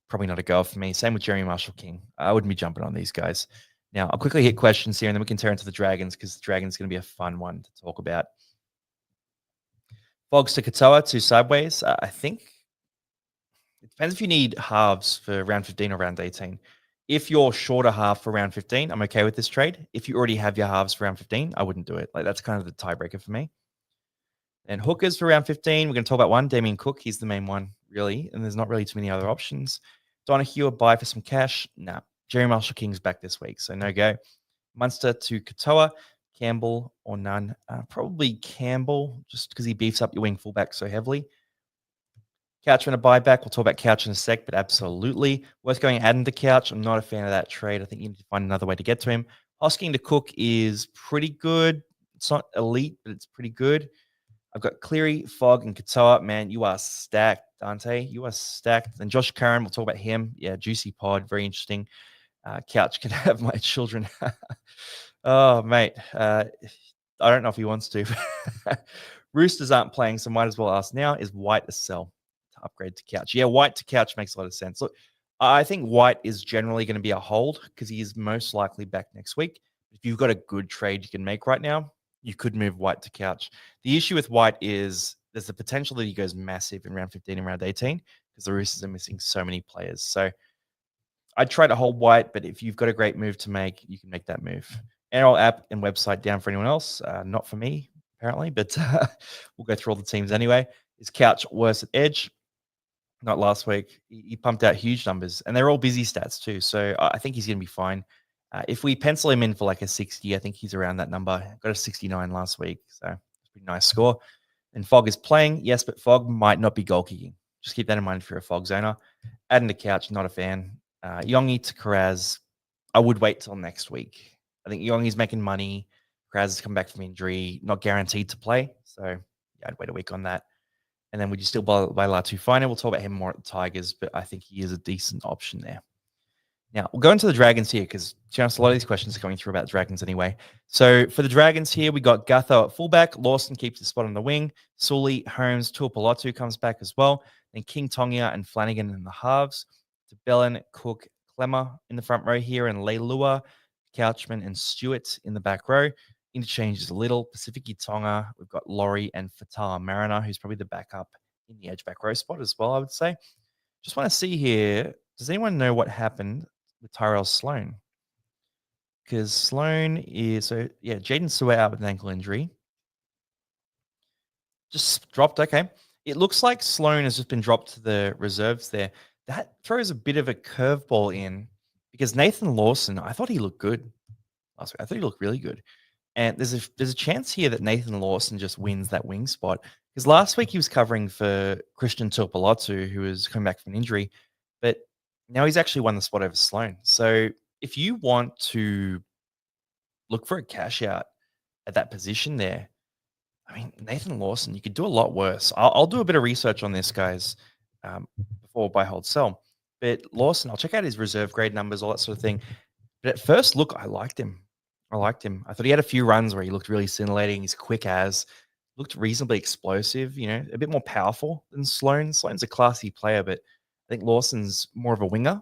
probably not a go for me. Same with Jeremy Marshall King. I wouldn't be jumping on these guys. Now, I'll quickly hit questions here, and then we can turn to the Dragons because the Dragons going to be a fun one to talk about. Fogs to Katoa to sideways. I think it depends if you need halves for round 15 or round 18. If you're shorter half for round 15, I'm okay with this trade. If you already have your halves for round 15, I wouldn't do it. Like, that's kind of the tiebreaker for me. And hookers for round 15, we're going to talk about one, Damien Cook. He's the main one, really, and there's not really too many other options. Donahue, a buy for some cash. Nah. Jerry Marshall King's back this week, so no go. Munster to Katoa, Campbell or none. Probably Campbell, just because he beefs up your wing fullback so heavily. Couch and a buyback. We'll talk about Couch in a sec, but absolutely. Worth going Adam to Couch. I'm not a fan of that trade. I think you need to find another way to get to him. Hosking to Cook is pretty good. It's not elite, but it's pretty good. I've got Cleary, Fogg, and Katoa. Man, you are stacked, Dante. You are stacked. And Josh Curran, we'll talk about him. Yeah, juicy pod. Very interesting. Couch can have my children. Oh, mate. I don't know if he wants to. Roosters aren't playing, so might as well ask now. Is White a sell to upgrade to Couch? Yeah, White to Couch makes a lot of sense. Look, I think White is generally going to be a hold because he is most likely back next week. If you've got a good trade you can make right now, you could move White to Couch. The issue with White is there's the potential that he goes massive in round 15 and round 18 because the Roosters are missing so many players. So I'd try to hold White, but if you've got a great move to make, you can make that move. NRL app and website down for anyone else. Not for me, apparently, but we'll go through all the teams anyway. Is Couch worse at edge? Not last week. He pumped out huge numbers, and they're all busy stats too. So I think he's going to be fine. If we pencil him in for like a 60, I think he's around that number. Got a 69 last week, so it's a pretty nice score. And Fogg is playing, yes, but Fogg might not be goal kicking. Just keep that in mind if you're a Fogg's owner. Adding to Couch, not a fan. Yongi to Karaz, I would wait till next week. I think Yongi's making money. Karaz has come back from injury, not guaranteed to play. So yeah, I'd wait a week on that. And then would you still buy Latu Finer? We'll talk about him more at the Tigers, but I think he is a decent option there. Now, we'll go into the Dragons here because, to be honest, a lot of these questions are coming through about the Dragons anyway. So for the Dragons here, we got Gutho at fullback. Lawson keeps his spot on the wing. Sully, Holmes, Tuapolotu comes back as well. Then King Tongia and Flanagan in the halves. To Bellin, Cook, Clemmer in the front row here, and Leilua, Couchman, and Stewart in the back row. Interchanges a little. Pacific Tonga. We've got Laurie and Fatah Mariner, who's probably the backup in the edge back row spot as well, I would say. Just want to see here. Does anyone know what happened with Tyrell Sloan. Because Sloan is, Jaden Sewer out with an ankle injury. Just dropped, okay. It looks like Sloan has just been dropped to the reserves there. That throws a bit of a curveball in because Nathan Lawson, I thought he looked good last week. I thought he looked really good. And there's a chance here that Nathan Lawson just wins that wing spot. Because last week he was covering for Christian Tuipulotu, who was coming back from an injury. But now he's actually won the spot over Sloan. So if you want to look for a cash out at that position there, I mean, Nathan Lawson, you could do a lot worse. I'll do a bit of research on this, guys, before buy, hold, sell. But Lawson, I'll check out his reserve grade numbers, all that sort of thing. But at first look, I liked him. I thought he had a few runs where he looked really scintillating. He's quick as, looked reasonably explosive, a bit more powerful than Sloan. Sloan's a classy player, but I think Lawson's more of a winger.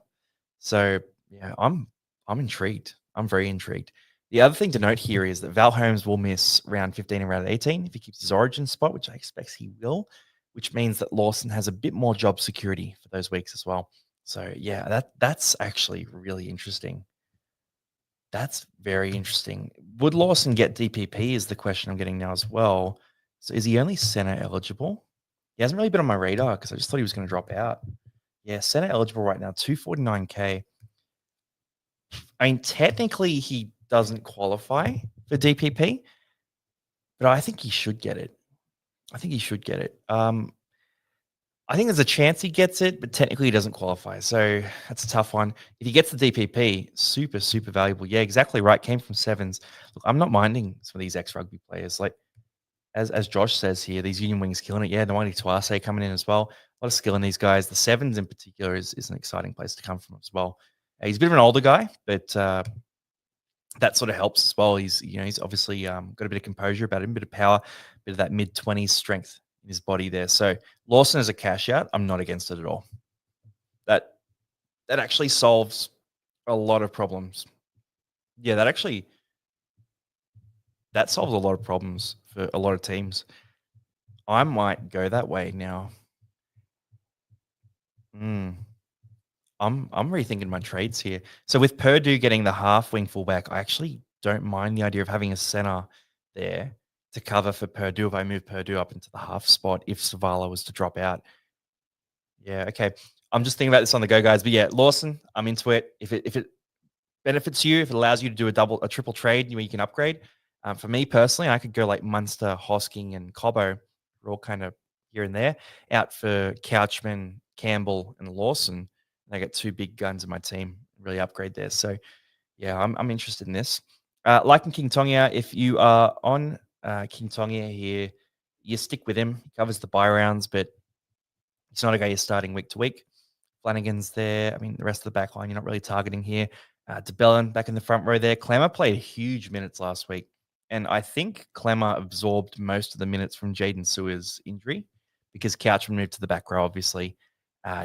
So, yeah, I'm intrigued. I'm very intrigued. The other thing to note here is that Val Holmes will miss round 15 and round 18 if he keeps his origin spot, which I expect he will, which means that Lawson has a bit more job security for those weeks as well. So, yeah, that's actually really interesting. That's very interesting. Would Lawson get DPP is the question I'm getting now as well. So is he only center eligible? He hasn't really been on my radar because I just thought he was going to drop out. Yeah, center eligible right now, 249K. I mean, technically he doesn't qualify for DPP, but I think he should get it. I think there's a chance he gets it, but technically he doesn't qualify. So that's a tough one. If he gets the DPP, super, super valuable. Yeah, exactly right. Came from sevens. Look, I'm not minding some of these ex-rugby players. Like, as Josh says here, these Union Wings killing it. Yeah, the Nwani Tuase coming in as well. A lot of skill in these guys. The sevens in particular is an exciting place to come from as well. He's a bit of an older guy, but that sort of helps as well. He's obviously got a bit of composure about him, a bit of power, a bit of that mid-20s strength in his body there. So Lawson as a cash out, I'm not against it at all. That actually solves a lot of problems. Yeah, that solves a lot of problems for a lot of teams. I might go that way now. I'm rethinking my trades here. So with Purdue getting the half wing fullback, I actually don't mind the idea of having a center there to cover for Purdue if I move Purdue up into the half spot if Savala was to drop out. Yeah, okay. I'm just thinking about this on the go, guys. But yeah, Lawson, I'm into it. If it benefits you, if it allows you to do a triple trade where you can upgrade. For me personally, I could go like Munster, Hosking, and Cobbo. We're all kind of here and there. Out for Couchman, Campbell, and Lawson. And I get two big guns in my team. Really upgrade there. So yeah, I'm interested in this. Liking King Tongia, if you are on King Tongia here, you stick with him. He covers the buy rounds, but he's not a guy you're starting week to week. Flanagan's there. I mean, the rest of the back line, you're not really targeting here. DeBellin back in the front row there. Clemmer played huge minutes last week. And I think Clemmer absorbed most of the minutes from Jaden Sewer's injury because Couchman moved to the back row, obviously.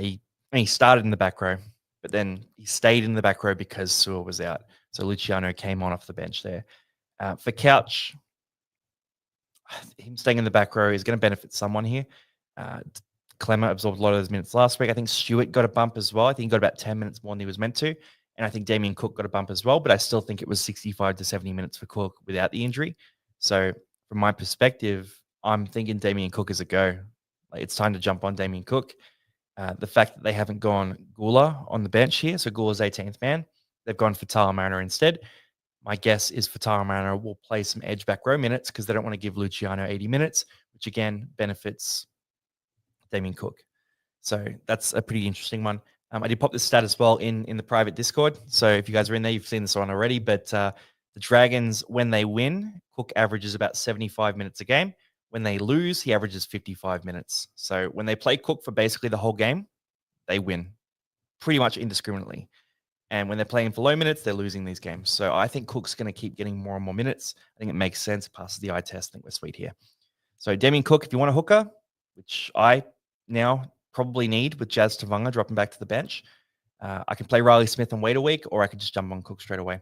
He started in the back row, but then he stayed in the back row because Sewer was out. So Luciano came on off the bench there. For Couch, him staying in the back row is going to benefit someone here. Clemmer absorbed a lot of those minutes last week. I think Stewart got a bump as well. I think he got about 10 minutes more than he was meant to. And I think Damien Cook got a bump as well, but I still think it was 65 to 70 minutes for Cook without the injury. So from my perspective, I'm thinking Damien Cook is a go. Like, it's time to jump on Damien Cook. The fact that they haven't gone Gula on the bench here, so Gula's 18th man, they've gone for Tara Mariner instead. My guess is for Tara Mariner will play some edge back row minutes because they don't want to give Luciano 80 minutes, which again benefits Damien Cook. So that's a pretty interesting one. I did pop this stat as well in the private Discord. So if you guys are in there, you've seen this one already. But the Dragons, when they win, Cook averages about 75 minutes a game. When they lose, he averages 55 minutes. So when they play Cook for basically the whole game, they win pretty much indiscriminately. And when they're playing for low minutes, they're losing these games. So I think Cook's going to keep getting more and more minutes. I think it makes sense. Passes the eye test. I think we're sweet here. So Damien Cook, if you want a hooker, which I now probably need with Jazz Tavanga dropping back to the bench. I can play Riley Smith and wait a week, or I could just jump on Cook straight away.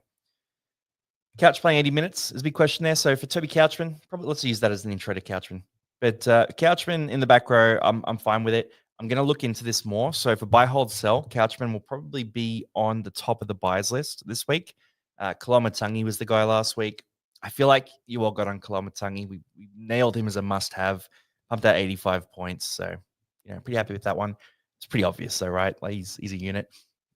Couch playing 80 minutes is a big question there. So for Toby Couchman, probably let's use that as an intro to Couchman. But Couchman in the back row, I'm fine with it. I'm going to look into this more. So for buy, hold, sell, Couchman will probably be on the top of the buys list this week. Kalomatangi was the guy last week. I feel like you all got on Kalomatangi. We nailed him as a must-have. Pumped out 85 points. So, pretty happy with that one. It's pretty obvious though, right? Like he's a unit.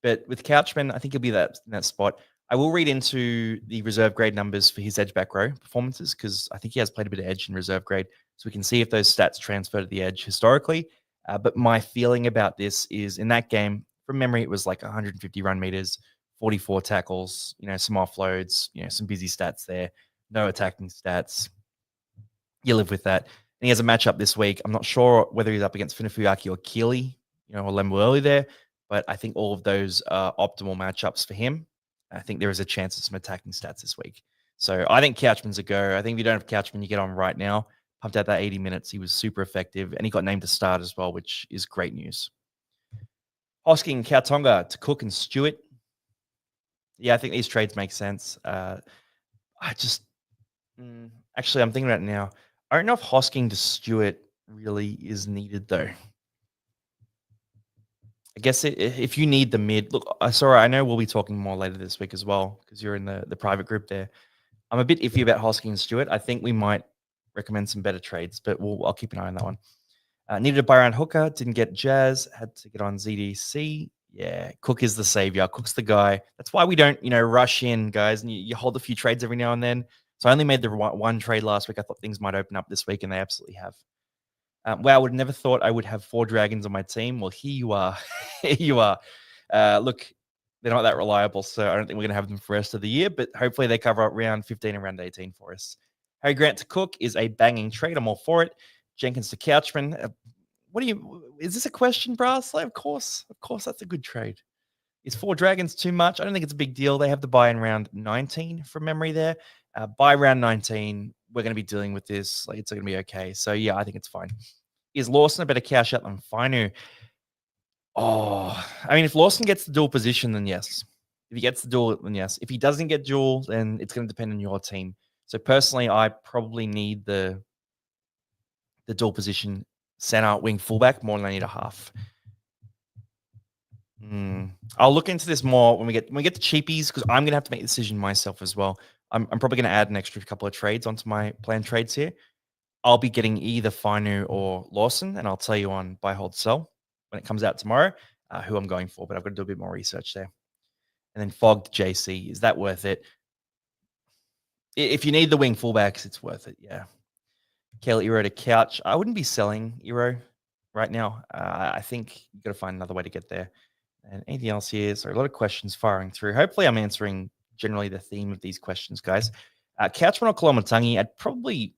But with Couchman, I think he'll be in that spot. I will read into the reserve grade numbers for his edge back row performances because I think he has played a bit of edge in reserve grade. So we can see if those stats transfer to the edge historically. But my feeling about this is in that game, from memory, it was like 150 run meters, 44 tackles, some offloads, some busy stats there, no attacking stats. You live with that. And he has a matchup this week. I'm not sure whether he's up against Finafuaki or Keely, or Lemueli there, but I think all of those are optimal matchups for him. I think there is a chance of some attacking stats this week. So I think Couchman's a go. I think if you don't have Couchman, you get on right now. Pumped out that 80 minutes. He was super effective, and he got named to start as well, which is great news. Hosking, Kautonga to Cook and Stewart. Yeah, I think these trades make sense. Actually, I'm thinking about it now. I don't know if Hosking to Stewart really is needed, though. I guess if you need the mid, look, sorry, I know we'll be talking more later this week as well because you're in the private group there. I'm a bit iffy about Hosking and Stewart. I think we might recommend some better trades, but I'll keep an eye on that one. Needed a buy around hooker, didn't get Jazz, had to get on ZDC. Yeah, Cook is the savior. Cook's the guy. That's why we don't, rush in, guys, and you hold a few trades every now and then. So I only made the one trade last week. I thought things might open up this week, and they absolutely have. Wow, I would never thought I would have 4 Dragons on my team. Well, here you are. Here you are. Look, they're not that reliable, so I don't think we're going to have them for the rest of the year, but hopefully they cover up round 15 and round 18 for us. Harry Grant to Cook is a banging trade. I'm all for it. Jenkins to Couchman. Is this a question, Brass? Of course, that's a good trade. Is 4 Dragons too much? I don't think it's a big deal. They have to buy in round 19 from memory there. By round 19, we're going to be dealing with this. It's going to be okay. So, yeah, I think it's fine. Is Lawson a better cash out than Fainu? Oh, I mean, if Lawson gets the dual position, then yes. If he gets the dual, then yes. If he doesn't get dual, then it's going to depend on your team. So, personally, I probably need the dual position center, wing, fullback more than I need a half. I'll look into this more when we get the cheapies because I'm going to have to make the decision myself as well. I'm probably going to add an extra couple of trades onto my planned trades here. I'll be getting either Fainu or Lawson, and I'll tell you on buy, hold, sell when it comes out tomorrow who I'm going for, but I've got to do a bit more research there. And then Fog to JC. Is that worth it? If you need the wing fullbacks, it's worth it, yeah. Kale Ero to Couch. I wouldn't be selling Ero right now. I think you've got to find another way to get there. And anything else here? So a lot of questions firing through. Hopefully I'm answering generally the theme of these questions, guys. Couchman or Kolomatangi, I'd probably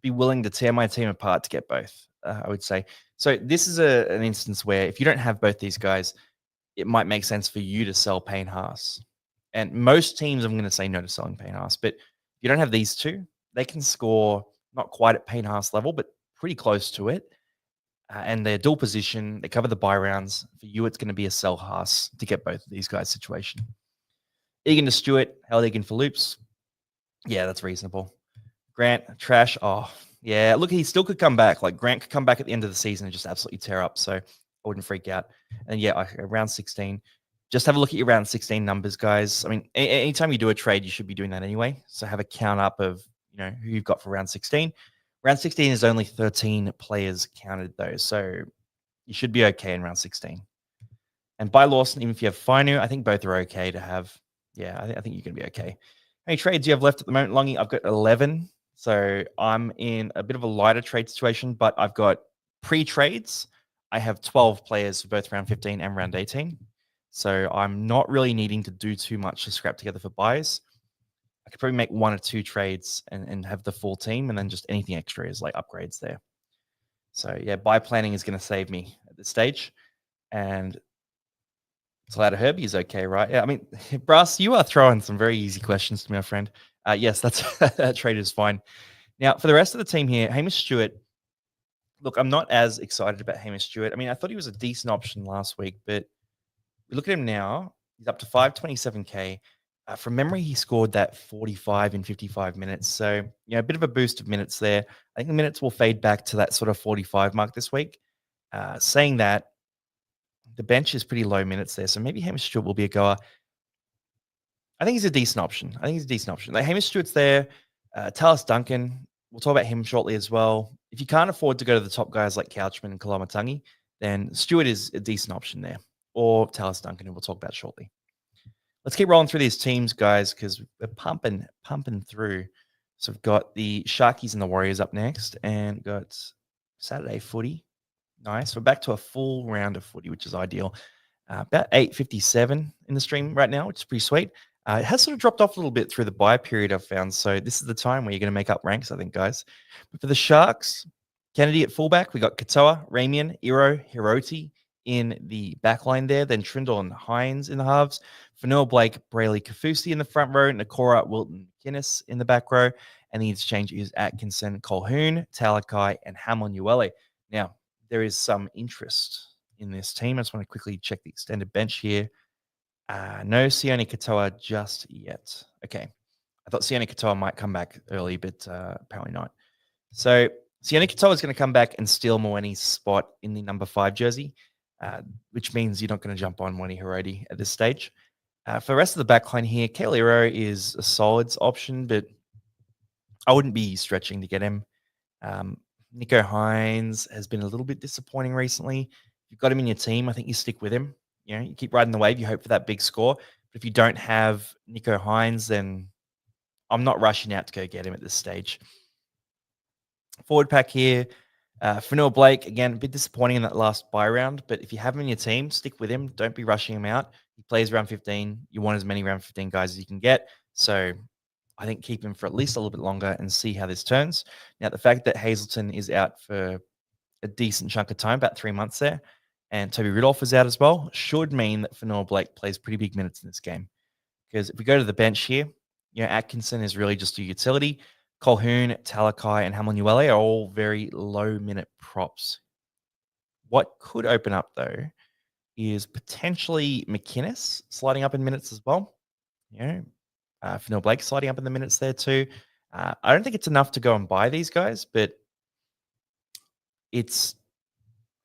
be willing to tear my team apart to get both, I would say. So this is an instance where if you don't have both these guys, it might make sense for you to sell Payne Haas. And most teams, I'm going to say no to selling Payne Haas. But if you don't have these two, they can score not quite at Payne Haas level, but pretty close to it. And they're dual position. They cover the buy rounds. For you, it's going to be a sell Haas to get both of these guys' situation. Egan to Stewart. Held Egan for loops. Yeah, that's reasonable. Grant, trash. Oh, yeah. Look, he still could come back. Like, Grant could come back at the end of the season and just absolutely tear up. So I wouldn't freak out. And yeah, round 16. Just have a look at your round 16 numbers, guys. I mean, anytime you do a trade, you should be doing that anyway. So have a count up of, who you've got for round 16. Round 16 is only 13 players counted, though. So you should be okay in round 16. And by Lawson, even if you have Fainu, I think both are okay to have. Yeah, I think you're going to be okay. How many trades do you have left at the moment, Longy? I've got 11. So I'm in a bit of a lighter trade situation, but I've got pre-trades. I have 12 players for both round 15 and round 18. So I'm not really needing to do too much to scrap together for buys. I could probably make 1 or 2 trades and have the full team, and then just anything extra is like upgrades there. So yeah, buy planning is going to save me at this stage. And Salada Herbie is okay, right? Yeah, I mean, Brass, you are throwing some very easy questions to me, my friend. Yes, that trade is fine. Now, for the rest of the team here, Hamish Stewart. Look, I'm not as excited about Hamish Stewart. I mean, I thought he was a decent option last week, but we look at him now. He's up to 527K. From memory, he scored that 45 in 55 minutes. So, a bit of a boost of minutes there. I think the minutes will fade back to that sort of 45 mark this week. Saying that, the bench is pretty low minutes there, so maybe Hamish Stewart will be a goer. I think he's a decent option. Like Hamish Stewart's there. Talis Duncan, we'll talk about him shortly as well. If you can't afford to go to the top guys like Couchman and Kalamatangi, then Stewart is a decent option there. Or Talis Duncan, who we'll talk about shortly. Let's keep rolling through these teams, guys, because we're pumping through. So we've got the Sharkies and the Warriors up next, and got Saturday footy. Nice. We're back to a full round of footy, which is ideal. About 8:57 in the stream right now, which is pretty sweet. It has sort of dropped off a little bit through the bye period, I've found. So this is the time where you're going to make up ranks, I think, guys. But for the Sharks, Kennedy at fullback, we got Katoa, Ramian, Iro, Hiroti in the back line there. Then Trindle and Hines in the halves. Fanua Blake, Brayley Kafusi in the front row. Nakora, Wilton, McInnes in the back row. And the interchange is Atkinson, Colhoun, Talakai, and Hamlin-Uele. Now, there is some interest in this team. I just want to quickly check the extended bench here. No Sione Katoa just yet. Okay. I thought Sione Katoa might come back early, but apparently not. So Sione Katoa is going to come back and steal Moeni's spot in the number 5 jersey, which means you're not going to jump on Moeni Hiroti at this stage. For the rest of the back line here, Kale Iro is a solids option, but I wouldn't be stretching to get him. Nico Hines has been a little bit disappointing recently. If you've got him in your team, I think you stick with him. You know, you keep riding the wave. You hope for that big score. But if you don't have Nico Hines, then I'm not rushing out to go get him at this stage. Forward pack here. Fanua Blake, again, a bit disappointing in that last bye round. But if you have him in your team, stick with him. Don't be rushing him out. He plays round 15. You want as many round 15 guys as you can get. So I think keep him for at least a little bit longer and see how this turns. Now, the fact that Hazelton is out for a decent chunk of time, about 3 months there, and Toby Rudolph is out as well, should mean that Fanua Blake plays pretty big minutes in this game. Because if we go to the bench here, you know, Atkinson is really just a utility. Colhoun, Talakai, and Hamlin-Uele are all very low-minute props. What could open up, though, is potentially McInnes sliding up in minutes as well. You know, Fanua Blake sliding up in the minutes there too. I don't think it's enough to go and buy these guys, but it's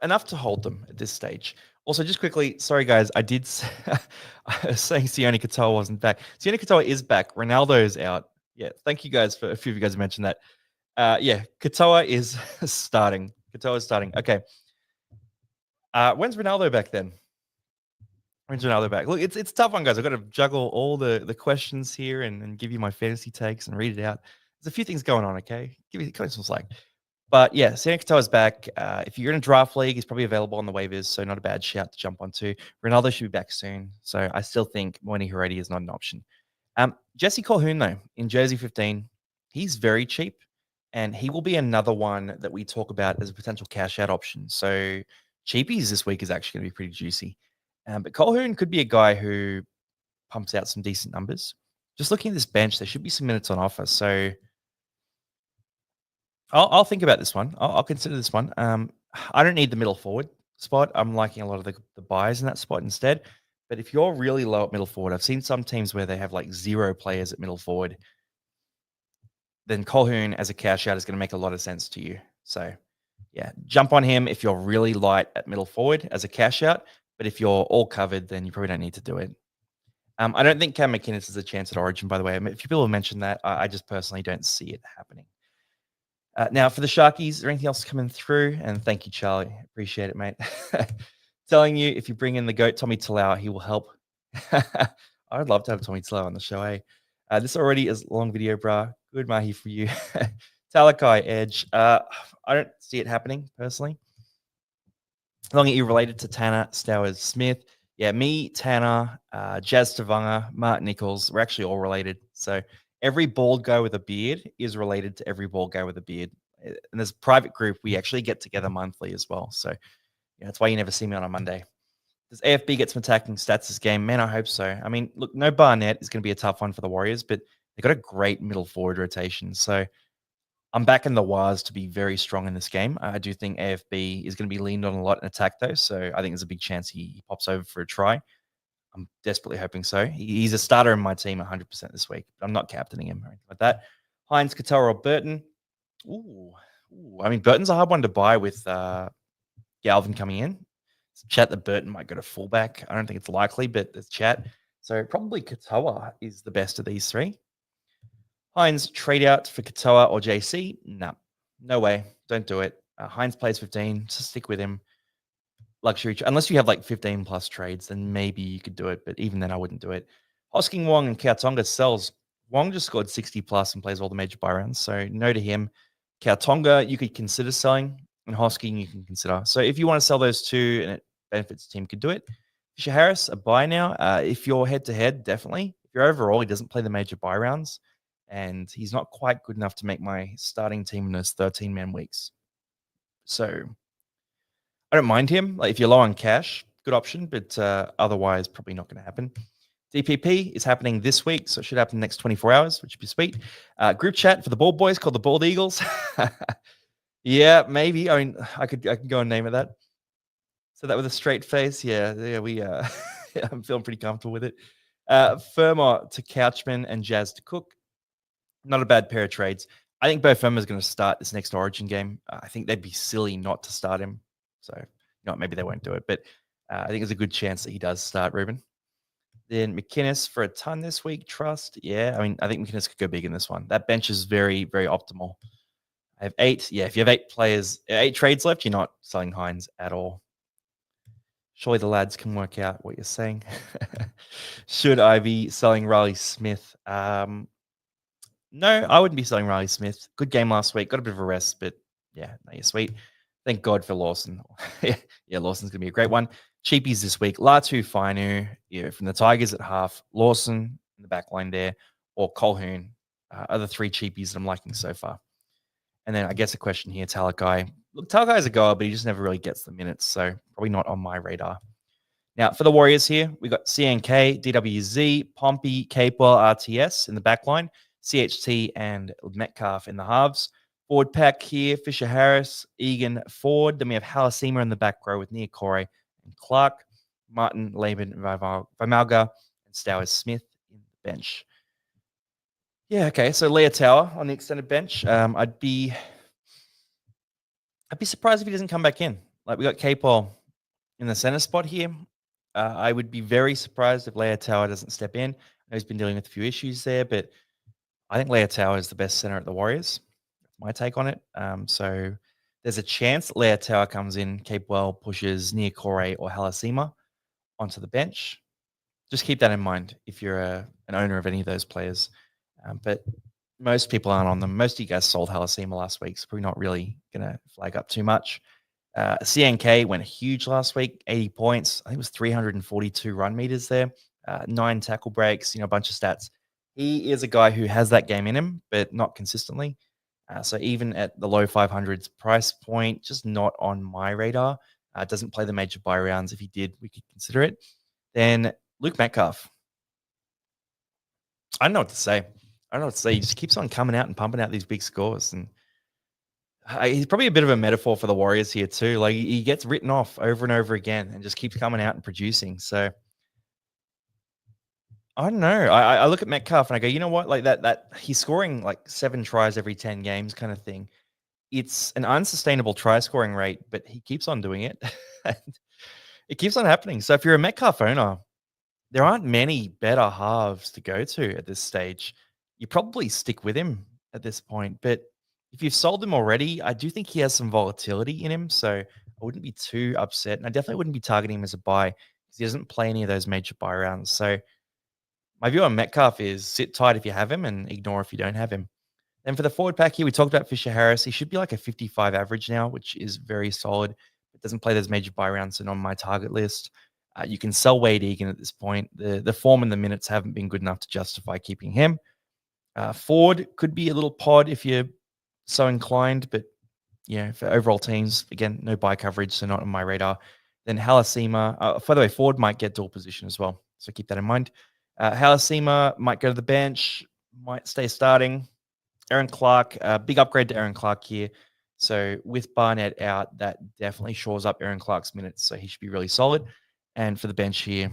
enough to hold them at this stage. Also, just quickly, sorry guys, I was saying Sione Katoa wasn't back. Sione Katoa is back. Ronaldo's out. Yeah, thank you guys for a few of you guys mentioned that. Yeah, Katoa is starting. Katoa is starting. Okay. When's Ronaldo back then? When's Ronaldo back? Look, it's a tough one, guys. I've got to juggle all the questions here and give you my fantasy takes and read it out. There's a few things going on, okay? Give me some slack. But yeah, Sione Katoa's back. If you're in a draft league, he's probably available on the waivers, so not a bad shout to jump onto. Ronaldo should be back soon, so I still think Moeni Hiroti is not an option. Jesse Colhoun, though, in jersey 15, he's very cheap, and he will be another one that we talk about as a potential cash-out option. So cheapies this week is actually going to be pretty juicy. But Colhoun could be a guy who pumps out some decent numbers. Just looking at this bench, there should be some minutes on offer, so I'll think about this one. I'll consider this one. I don't need the middle forward spot. I'm liking a lot of the buys in that spot instead. But if you're really low at middle forward, I've seen some teams where they have like 0 players at middle forward, then Colhoun as a cash out is going to make a lot of sense to you. So yeah, jump on him if you're really light at middle forward as a cash out. But if you're all covered, then you probably don't need to do it. I don't think Cam McInnes has a chance at Origin, by the way. I mean, if people have mentioned that, I just personally don't see it happening. Now, for the Sharkies, is there anything else coming through? And thank you, Charlie. Appreciate it, mate. Telling you, if you bring in the GOAT, Tommy Talau, he will help. I'd love to have Tommy Talau on the show, eh? This already is a long video, brah. Good mahi for you. Talakai, Edge. I don't see it happening, personally. As long as you're related to Tanner Stowers Smith. Yeah, me, Tanner, Jazz Tavanga, Mark Nichols, we're actually all related. So every bald guy with a beard is related to every bald guy with a beard. And there's a private group. We actually get together monthly as well. So yeah, that's why you never see me on a Monday. Does AFB get some attacking stats this game? Man, I hope so. I mean, look, no Barnett is going to be a tough one for the Warriors, but they've got a great middle forward rotation. So I'm backing the Wars to be very strong in this game. I do think AFB is going to be leaned on a lot in attack, though. So I think there's a big chance he pops over for a try. I'm desperately hoping so. He's a starter in my team 100% this week. But I'm not captaining him or anything like that. Hines, Katoa, or Burton. Ooh. I mean, Burton's a hard one to buy with Galvin coming in. Some chat that Burton might go to fullback. I don't think it's likely, but there's chat. So probably Katoa is the best of these three. Hines trade out for Katoa or JC? No way. Don't do it. Hines plays 15. Just stick with him. Luxury, unless you have like 15 plus trades, then maybe you could do it. But even then, I wouldn't do it. Hosking Wong and Kautonga sells. Wong just scored 60 plus and plays all the major buy rounds. So no to him. Kautonga, you could consider selling, and Hosking, you can consider. So if you want to sell those two and it benefits the team, could do it. Fisher Harris, a buy now. If you're head to head, definitely. If you're overall, he doesn't play the major buy rounds, and he's not quite good enough to make my starting team in those 13-man weeks. So I don't mind him. Like if you're low on cash, good option, but otherwise probably not going to happen. DPP is happening this week, so it should happen in the next 24 hours, which would be sweet. Group chat for the Bald Boys called the Bald Eagles. Yeah, maybe. I mean, I could go and name it that. So that with a straight face, yeah, we I'm feeling pretty comfortable with it. Firma to Couchman and Jazz to Cook. Not a bad pair of trades. I think Bo Firma's going to start this next Origin game. I think they'd be silly not to start him. So, maybe they won't do it, but I think there's a good chance that he does start, Ruben. Then McInnes for a ton this week. Trust. Yeah, I mean, I think McInnes could go big in this one. That bench is very, very optimal. I have 8. Yeah, if you have 8 players, 8 trades left, you're not selling Hines at all. Surely the lads can work out what you're saying. Should I be selling Riley Smith? No, I wouldn't be selling Riley Smith. Good game last week. Got a bit of a rest, but yeah, no, you're sweet. Thank God for Lawson. Yeah, Lawson's going to be a great one. Cheapies this week. Latu Fainu from the Tigers at half. Lawson in the back line there. Or Colhoun are the 3 cheapies that I'm liking so far. And then I guess a question here, Talakai. Look, Talakai's a goer, but he just never really gets the minutes, so probably not on my radar. Now, for the Warriors here, we got CNK, DWZ, Pompey, Capewell, RTS in the back line, CHT and Metcalf in the halves. Forward pack here, Fisher Harris, Egan, Ford. Then we have Halasima in the back row with Niokore and Clark, Martin, Laban, Vimalga, and Stowers Smith in the bench. Yeah, okay. So Leah Tower on the extended bench. I'd be surprised if he doesn't come back in. Like we got Capewell in the center spot here. I would be very surprised if Leah Tower doesn't step in. I know he's been dealing with a few issues there, but I think Leah Tower is the best center at the Warriors. That's my take on it. So there's a chance Leah Tower comes in, Capewell pushes Niokore or Halasima onto the bench. Just keep that in mind if you're an owner of any of those players. But most people aren't on them. Most of you guys sold Halasima last week, so probably not really going to flag up too much. CNK went huge last week, 80 points. I think it was 342 run meters there, 9 tackle breaks, a bunch of stats. He is a guy who has that game in him, but not consistently. So even at the low 500s price point, just not on my radar. Doesn't play the major buy rounds. If he did, we could consider it. Then Luke Metcalf. I don't know what to say. He just keeps on coming out and pumping out these big scores. And he's probably a bit of a metaphor for the Warriors here too. Like he gets written off over and over again and just keeps coming out and producing. So I don't know. I look at Metcalf and I go, you know what? Like that he's scoring like 7 tries every 10 games kind of thing. It's an unsustainable try scoring rate, but he keeps on doing it. It keeps on happening. So if you're a Metcalf owner, there aren't many better halves to go to at this stage. You probably stick with him at this point. But if you've sold him already, I do think he has some volatility in him. So I wouldn't be too upset. And I definitely wouldn't be targeting him as a buy because he doesn't play any of those major buy rounds. So my view on Metcalf is sit tight if you have him and ignore if you don't have him. Then for the forward pack here, we talked about Fisher Harris. He should be like a 55 average now, which is very solid. It doesn't play those major buy rounds and on my target list. You can sell Wade Egan at this point. The form and the minutes haven't been good enough to justify keeping him. Ford could be a little pod if you're so inclined, but for overall teams, again, no buy coverage, so not on my radar. Then Halasima, by the way, Ford might get dual position as well, so keep that in mind. Halasima might go to the bench, might stay starting. Aaron Clark, big upgrade to Aaron Clark here. So with Barnett out, that definitely shores up Aaron Clark's minutes, so he should be really solid. And for the bench here,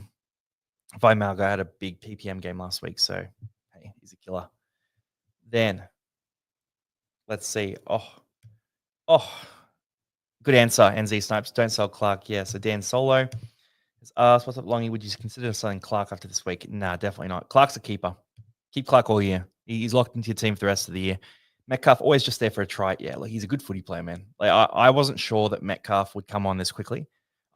Vimalga had a big PPM game last week, so hey, he's a killer. Then let's see. Oh, Good answer, NZ Snipes. Don't sell Clark. Yeah, so Dan Solo has asked, what's up, Longy? Would you consider selling Clark after this week? Nah, definitely not. Clark's a keeper. Keep Clark all year. He's locked into your team for the rest of the year. Metcalf, always just there for a try. Yeah, like he's a good footy player, man. Like I wasn't sure that Metcalf would come on this quickly.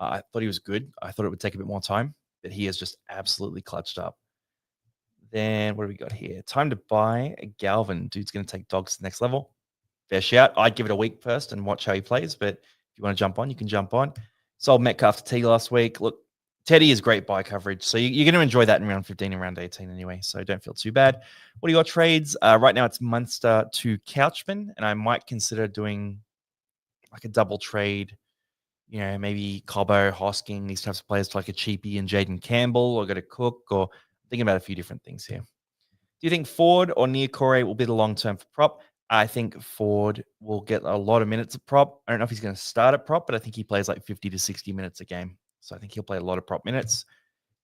I thought he was good. I thought it would take a bit more time, but he has just absolutely clutched up. Then what do we got here? Time to buy a Galvin. Dude's going to take Dogs to the next level. Fair shout. I'd give it a week first and watch how he plays. But if you want to jump on, you can jump on. Sold Metcalf to T last week. Look, Teddy is great buy coverage. So you're going to enjoy that in round 15 and round 18 anyway. So don't feel too bad. What do you got trades? Right now it's Munster to Couchman. And I might consider doing like a double trade. You know, maybe Cobbo, Hosking, these types of players to like a Cheapy and Jaden Campbell, or go to Cook, or thinking about a few different things here. Do you think Ford or Niokore will be the long term for prop? I think Ford will get a lot of minutes of prop. I don't know if he's going to start at prop, but I think he plays like 50 to 60 minutes a game. So I think he'll play a lot of prop minutes.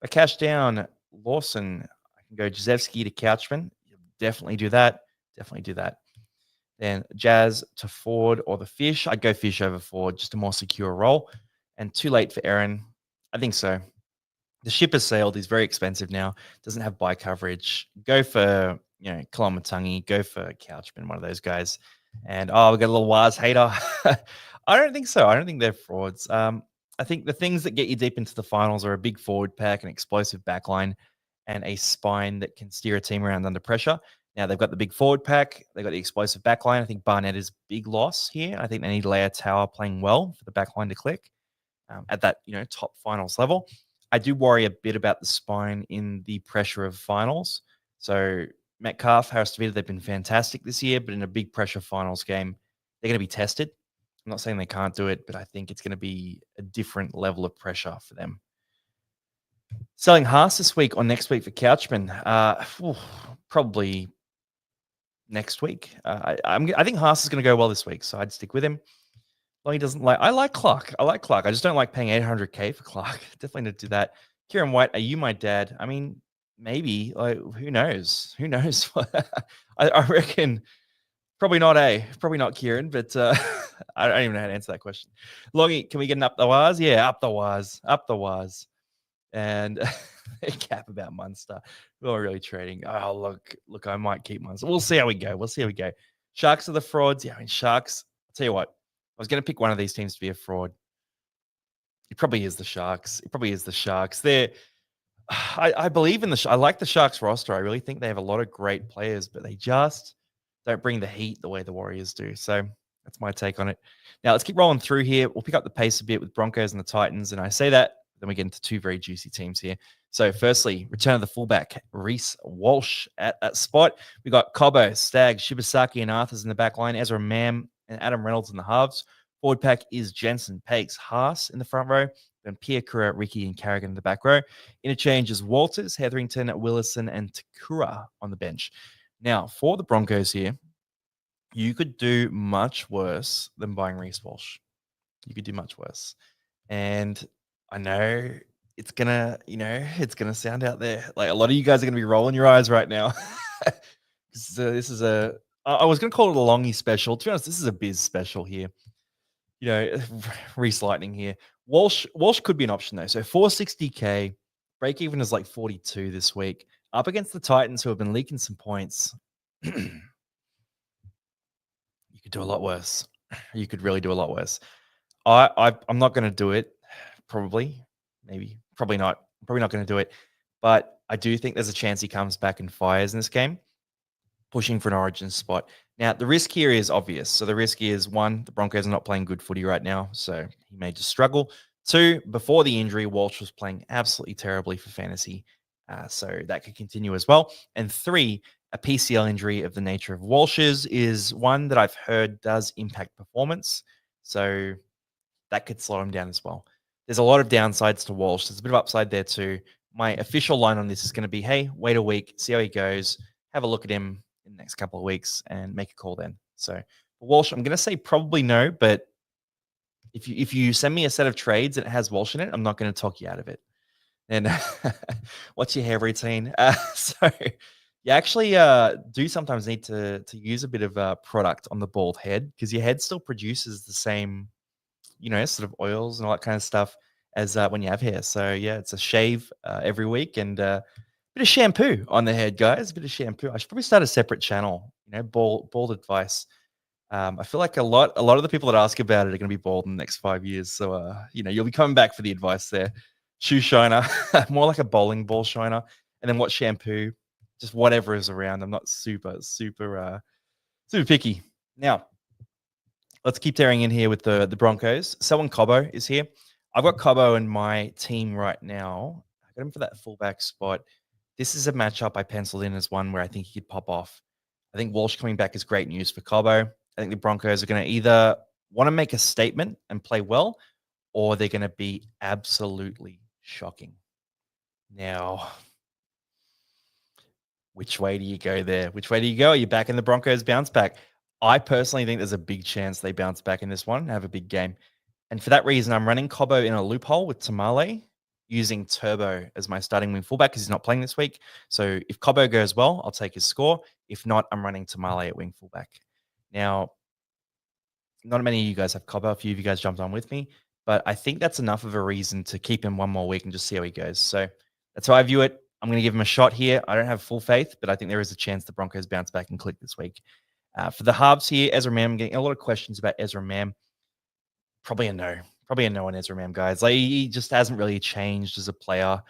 But cash down, Lawson, I can go Jezewski to Couchman. Definitely do that. Definitely do that. Then Jazz to Ford or the Fish. I'd go Fish over Ford, just a more secure role. And too late for Aaron. I think so. The ship has sailed. He's very expensive now. Doesn't have buy coverage. Go for, Kolomatangi. Go for Couchman, one of those guys. And, we got a little Waz hater. I don't think so. I don't think they're frauds. I think the things that get you deep into the finals are a big forward pack, an explosive back line, and a spine that can steer a team around under pressure. Now, they've got the big forward pack. They've got the explosive back line. I think Barnett is a big loss here. I think they need Leia Tower playing well for the back line to click at that, top finals level. I do worry a bit about the spine in the pressure of finals. So Metcalf, Harris DeVita, they've been fantastic this year, but in a big pressure finals game, they're going to be tested. I'm not saying they can't do it, but I think it's going to be a different level of pressure for them. Selling Haas this week or next week for Couchman? Probably next week. I think Haas is going to go well this week, so I'd stick with him. Well, he doesn't like. I like Clark. I just don't like paying $800K for Clark. Definitely not do that. Kieran White, are you my dad? I mean, maybe. Like, who knows? Who knows? I reckon probably not. Probably not Kieran. But I don't even know how to answer that question. Longy, can we get an up the waz? Yeah, up the waz. And a cap about Munster. We're really trading. Oh, look, I might keep Munster. We'll see how we go. Sharks are the frauds. Yeah, I mean, Sharks. I'll tell you what. I was going to pick one of these teams to be a fraud. It probably is the Sharks. I believe in I like the Sharks roster. I really think they have a lot of great players, but they just don't bring the heat the way the Warriors do. So that's my take on it. Now let's keep rolling through here. We'll pick up the pace a bit with Broncos and the Titans. And I say that, then we get into two very juicy teams here. So firstly, return of the fullback, Reece Walsh at that spot. We got Cobbo, Stagg, Shibasaki, and Arthurs in the back line. Ezra Mam and Adam Reynolds in the halves. Forward pack is Jensen, Pakes, Haas in the front row. Then Pierre Kura, Ricky, and Carrigan in the back row. Interchange is Walters, Hetherington, Willison, and Takura on the bench. Now, for the Broncos here, you could do much worse than buying Reece Walsh. You could do much worse. And I know it's gonna sound out there. Like a lot of you guys are gonna be rolling your eyes right now. This is I was gonna call it a longy special. To be honest, this is a biz special here. Reese Lightning here. Walsh could be an option though. So 460K, break even is like 42 this week. Up against the Titans who have been leaking some points. You could do a lot worse. You could really do a lot worse. I'm not going to do it. Probably not. I'm probably not going to do it. But I do think there's a chance he comes back and fires in this game, pushing for an origin spot. Now, the risk here is obvious. So the risk is, one, the Broncos are not playing good footy right now, so he may just struggle. Two, before the injury, Walsh was playing absolutely terribly for fantasy, so that could continue as well. And three, a PCL injury of the nature of Walsh's is one that I've heard does impact performance, so that could slow him down as well. There's a lot of downsides to Walsh. There's a bit of upside there too. My official line on this is going to be, hey, wait a week, see how he goes, have a look at him in the next couple of weeks and make a call then. So for Walsh, I'm going to say probably no, but if you send me a set of trades and it has Walsh in it, I'm not going to talk you out of it. And what's your hair routine? So you actually do sometimes need to use a bit of product on the bald head because your head still produces the same sort of oils and all that kind of stuff as when you have hair. So yeah, it's a shave every week and bit of shampoo on the head, guys. A bit of shampoo. I should probably start a separate channel. Bald advice. I feel like a lot of the people that ask about it are going to be bald in the next 5 years. So you'll be coming back for the advice there. Shoe shiner, more like a bowling ball shiner, and then what shampoo? Just whatever is around. I'm not super picky. Now, let's keep tearing in here with the Broncos. Selwyn Cobbo is here. I've got Cobbo in my team right now. I got him for that fullback spot. This is a matchup I penciled in as one where I think he could pop off. I think Walsh coming back is great news for Cobbo. I think the Broncos are going to either want to make a statement and play well, or they're going to be absolutely shocking. Now, which way do you go there? Which way do you go? Are you back in the Broncos bounce back? I personally think there's a big chance they bounce back in this one and have a big game. And for that reason, I'm running Cobbo in a loophole with Tamale, using Turbo as my starting wing fullback because he's not playing this week. So if Cobbo goes well, I'll take his score. If not, I'm running Tamale at wing fullback. Now, not many of you guys have Cobbo. A few of you guys jumped on with me. But I think that's enough of a reason to keep him one more week and just see how he goes. So that's how I view it. I'm going to give him a shot here. I don't have full faith, but I think there is a chance the Broncos bounce back and click this week. For the halves here, Ezra Mam, I'm getting a lot of questions about Ezra Mam. Probably a no. Probably a no on Ezra Mam, guys. Like, he just hasn't really changed as a player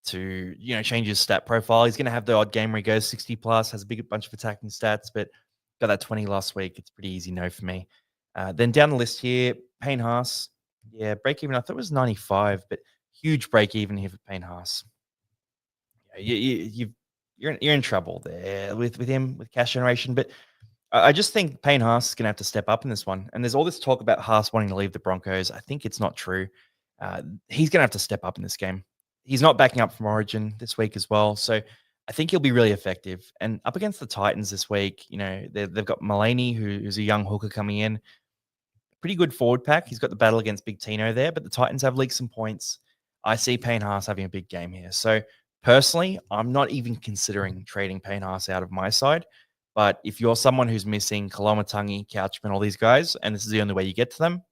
to, change his stat profile. He's going to have the odd game where he goes 60 plus, has a big bunch of attacking stats, but got that 20 last week. It's pretty easy no for me. Then down the list here, Payne Haas. Yeah, break even. I thought it was 95, but huge break even here for Payne Haas. You're in trouble there with him with cash generation, but I just think Payne Haas is going to have to step up in this one. And there's all this talk about Haas wanting to leave the Broncos. I think it's not true. He's going to have to step up in this game. He's not backing up from Origin this week as well, so I think he'll be really effective. And up against the Titans this week, they've got Mulaney, who's a young hooker coming in. Pretty good forward pack. He's got the battle against Big Tino there, but the Titans have leaked some points. I see Payne Haas having a big game here. So personally, I'm not even considering trading Payne Haas out of my side. But if you're someone who's missing Kalomatangi, Couchman, all these guys, and this is the only way you get to them,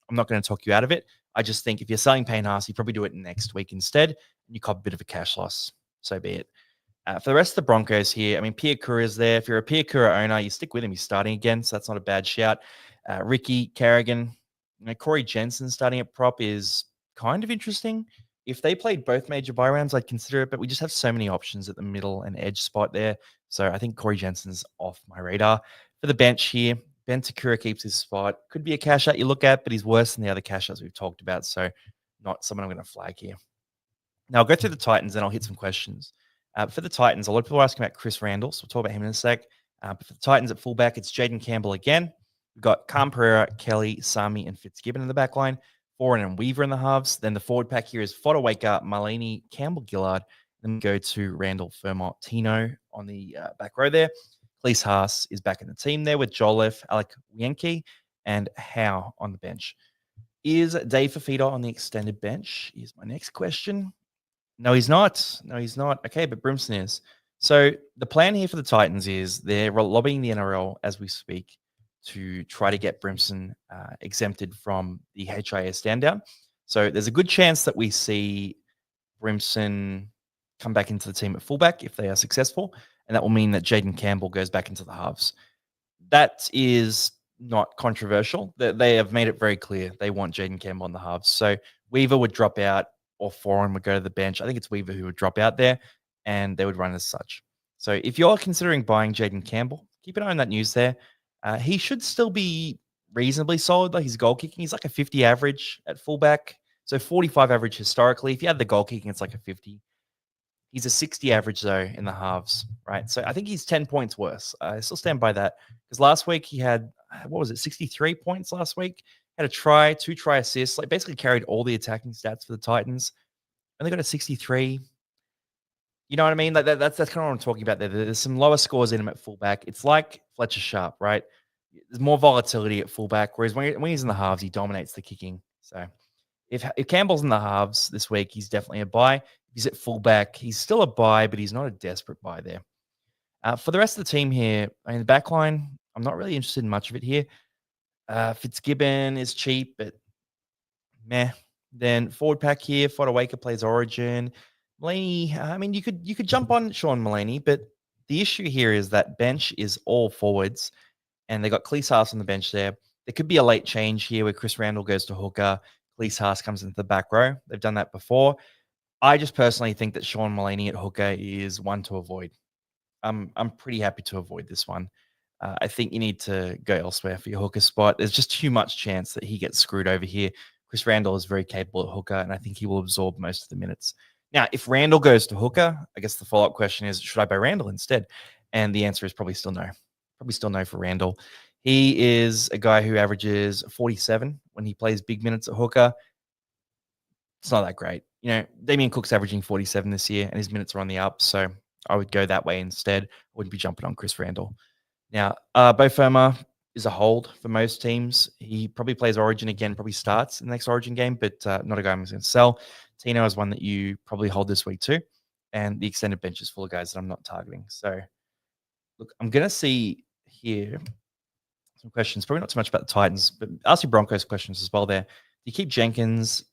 I'm not going to talk you out of it. I just think if you're selling Payne Haas, you probably do it next week instead, and you cop a bit of a cash loss. So be it. For the rest of the Broncos here, I mean, Pia Kura is there. If you're a Pia Kura owner, you stick with him. He's starting again, so that's not a bad shout. Ricky Carrigan, Corey Jensen starting at prop is kind of interesting. If they played both major buy rounds, I'd consider it, but we just have so many options at the middle and edge spot there. So I think Corey Jensen's off my radar. For the bench here, Ben Takura keeps his spot. Could be a cash out you look at, but he's worse than the other cash outs we've talked about. So not someone I'm going to flag here. Now I'll go through the Titans and I'll hit some questions. For the Titans, a lot of people are asking about Chris Randall, so we'll talk about him in a sec. But for the Titans at fullback, it's Jaden Campbell again. We've got Cam Pereira, Kelly, Sami, and Fitzgibbon in the back line. Foran and Weaver in the halves. Then the forward pack here is Fodawaker, Mulaney, Campbell Gillard. Then we go to Randall, Fermont, Tino on the back row there. Cleese Haas is back in the team there with Jolliffe, Alec Wienke, and Howe on the bench. Is Dave Fafita on the extended bench? Is my next question. No, he's not. Okay, but Brimson is. So the plan here for the Titans is they're lobbying the NRL as we speak to try to get Brimson exempted from the HIS stand down. So there's a good chance that we see Brimson come back into the team at fullback if they are successful, and that will mean that Jaden Campbell goes back into the halves. That is not controversial. They have made it very clear they want Jaden Campbell on the halves. So Weaver would drop out or Foran would go to the bench. I think it's Weaver who would drop out there, and they would run as such. So if you're considering buying Jaden Campbell, keep an eye on that news there. He should still be reasonably solid. Like his goal kicking, he's like a 50 average at fullback. So 45 average historically. If you had the goal kicking, it's like a 50. He's a 60 average though in the halves, right? So I think he's 10 points worse. I still stand by that because last week he had, 63 points last week. Had a try, 2 try assists, like basically carried all the attacking stats for the Titans. And they got a 63. You know what I mean? Like that's kind of what I'm talking about there. There's some lower scores in him at fullback. It's like Fletcher Sharp, right? There's more volatility at fullback, whereas when he's in the halves, he dominates the kicking. So if Campbell's in the halves this week, he's definitely a buy. If he's at fullback, he's still a buy, but he's not a desperate buy there. For the rest of the team here, I mean, the back line, I'm not really interested in much of it here. Fitzgibbon is cheap, but meh. Then forward pack here, Fodawaker plays Origin. Mulaney, I mean, you could jump on Sean Mulaney, but the issue here is that bench is all forwards, and they got Cleese Haas on the bench there. There could be a late change here where Chris Randall goes to hooker, Cleese Haas comes into the back row. They've done that before. I just personally think that Sean Mulaney at hooker is one to avoid. I'm pretty happy to avoid this one. I think you need to go elsewhere for your hooker spot. There's just too much chance that he gets screwed over here. Chris Randall is very capable at hooker, and I think he will absorb most of the minutes. Now, if Randall goes to hooker, I guess the follow-up question is, should I buy Randall instead? And the answer is probably still no. Probably still no for Randall. He is a guy who averages 47 when he plays big minutes at hooker. It's not that great. You know, Damien Cook's averaging 47 this year, and his minutes are on the up, so I would go that way instead. I wouldn't be jumping on Chris Randall. Now, Bo Firma is a hold for most teams. He probably plays Origin again, probably starts in the next Origin game, but not a guy I'm going to sell. Tino is one that you probably hold this week too. And the extended bench is full of guys that I'm not targeting. So, look, I'm going to see here some questions. Probably not too much about the Titans, but ask your Broncos questions as well there. You keep Jenkins.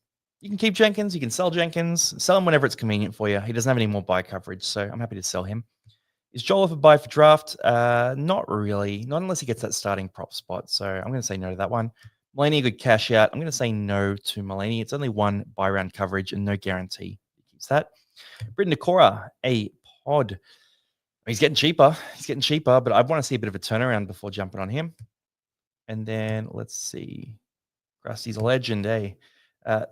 You can keep Jenkins. You can sell Jenkins. Sell him whenever it's convenient for you. He doesn't have any more buy coverage, so I'm happy to sell him. Is Joel a buy for draft? Not really. Not unless he gets that starting prop spot. So I'm going to say no to that one. Mulaney, a good cash out. I'm going to say no to Mulaney. It's only one buy round coverage and no guarantee he keeps that. Britton Nakora, a pod. He's getting cheaper. But I want to see a bit of a turnaround before jumping on him. And then let's see. Krusty's a legend, eh?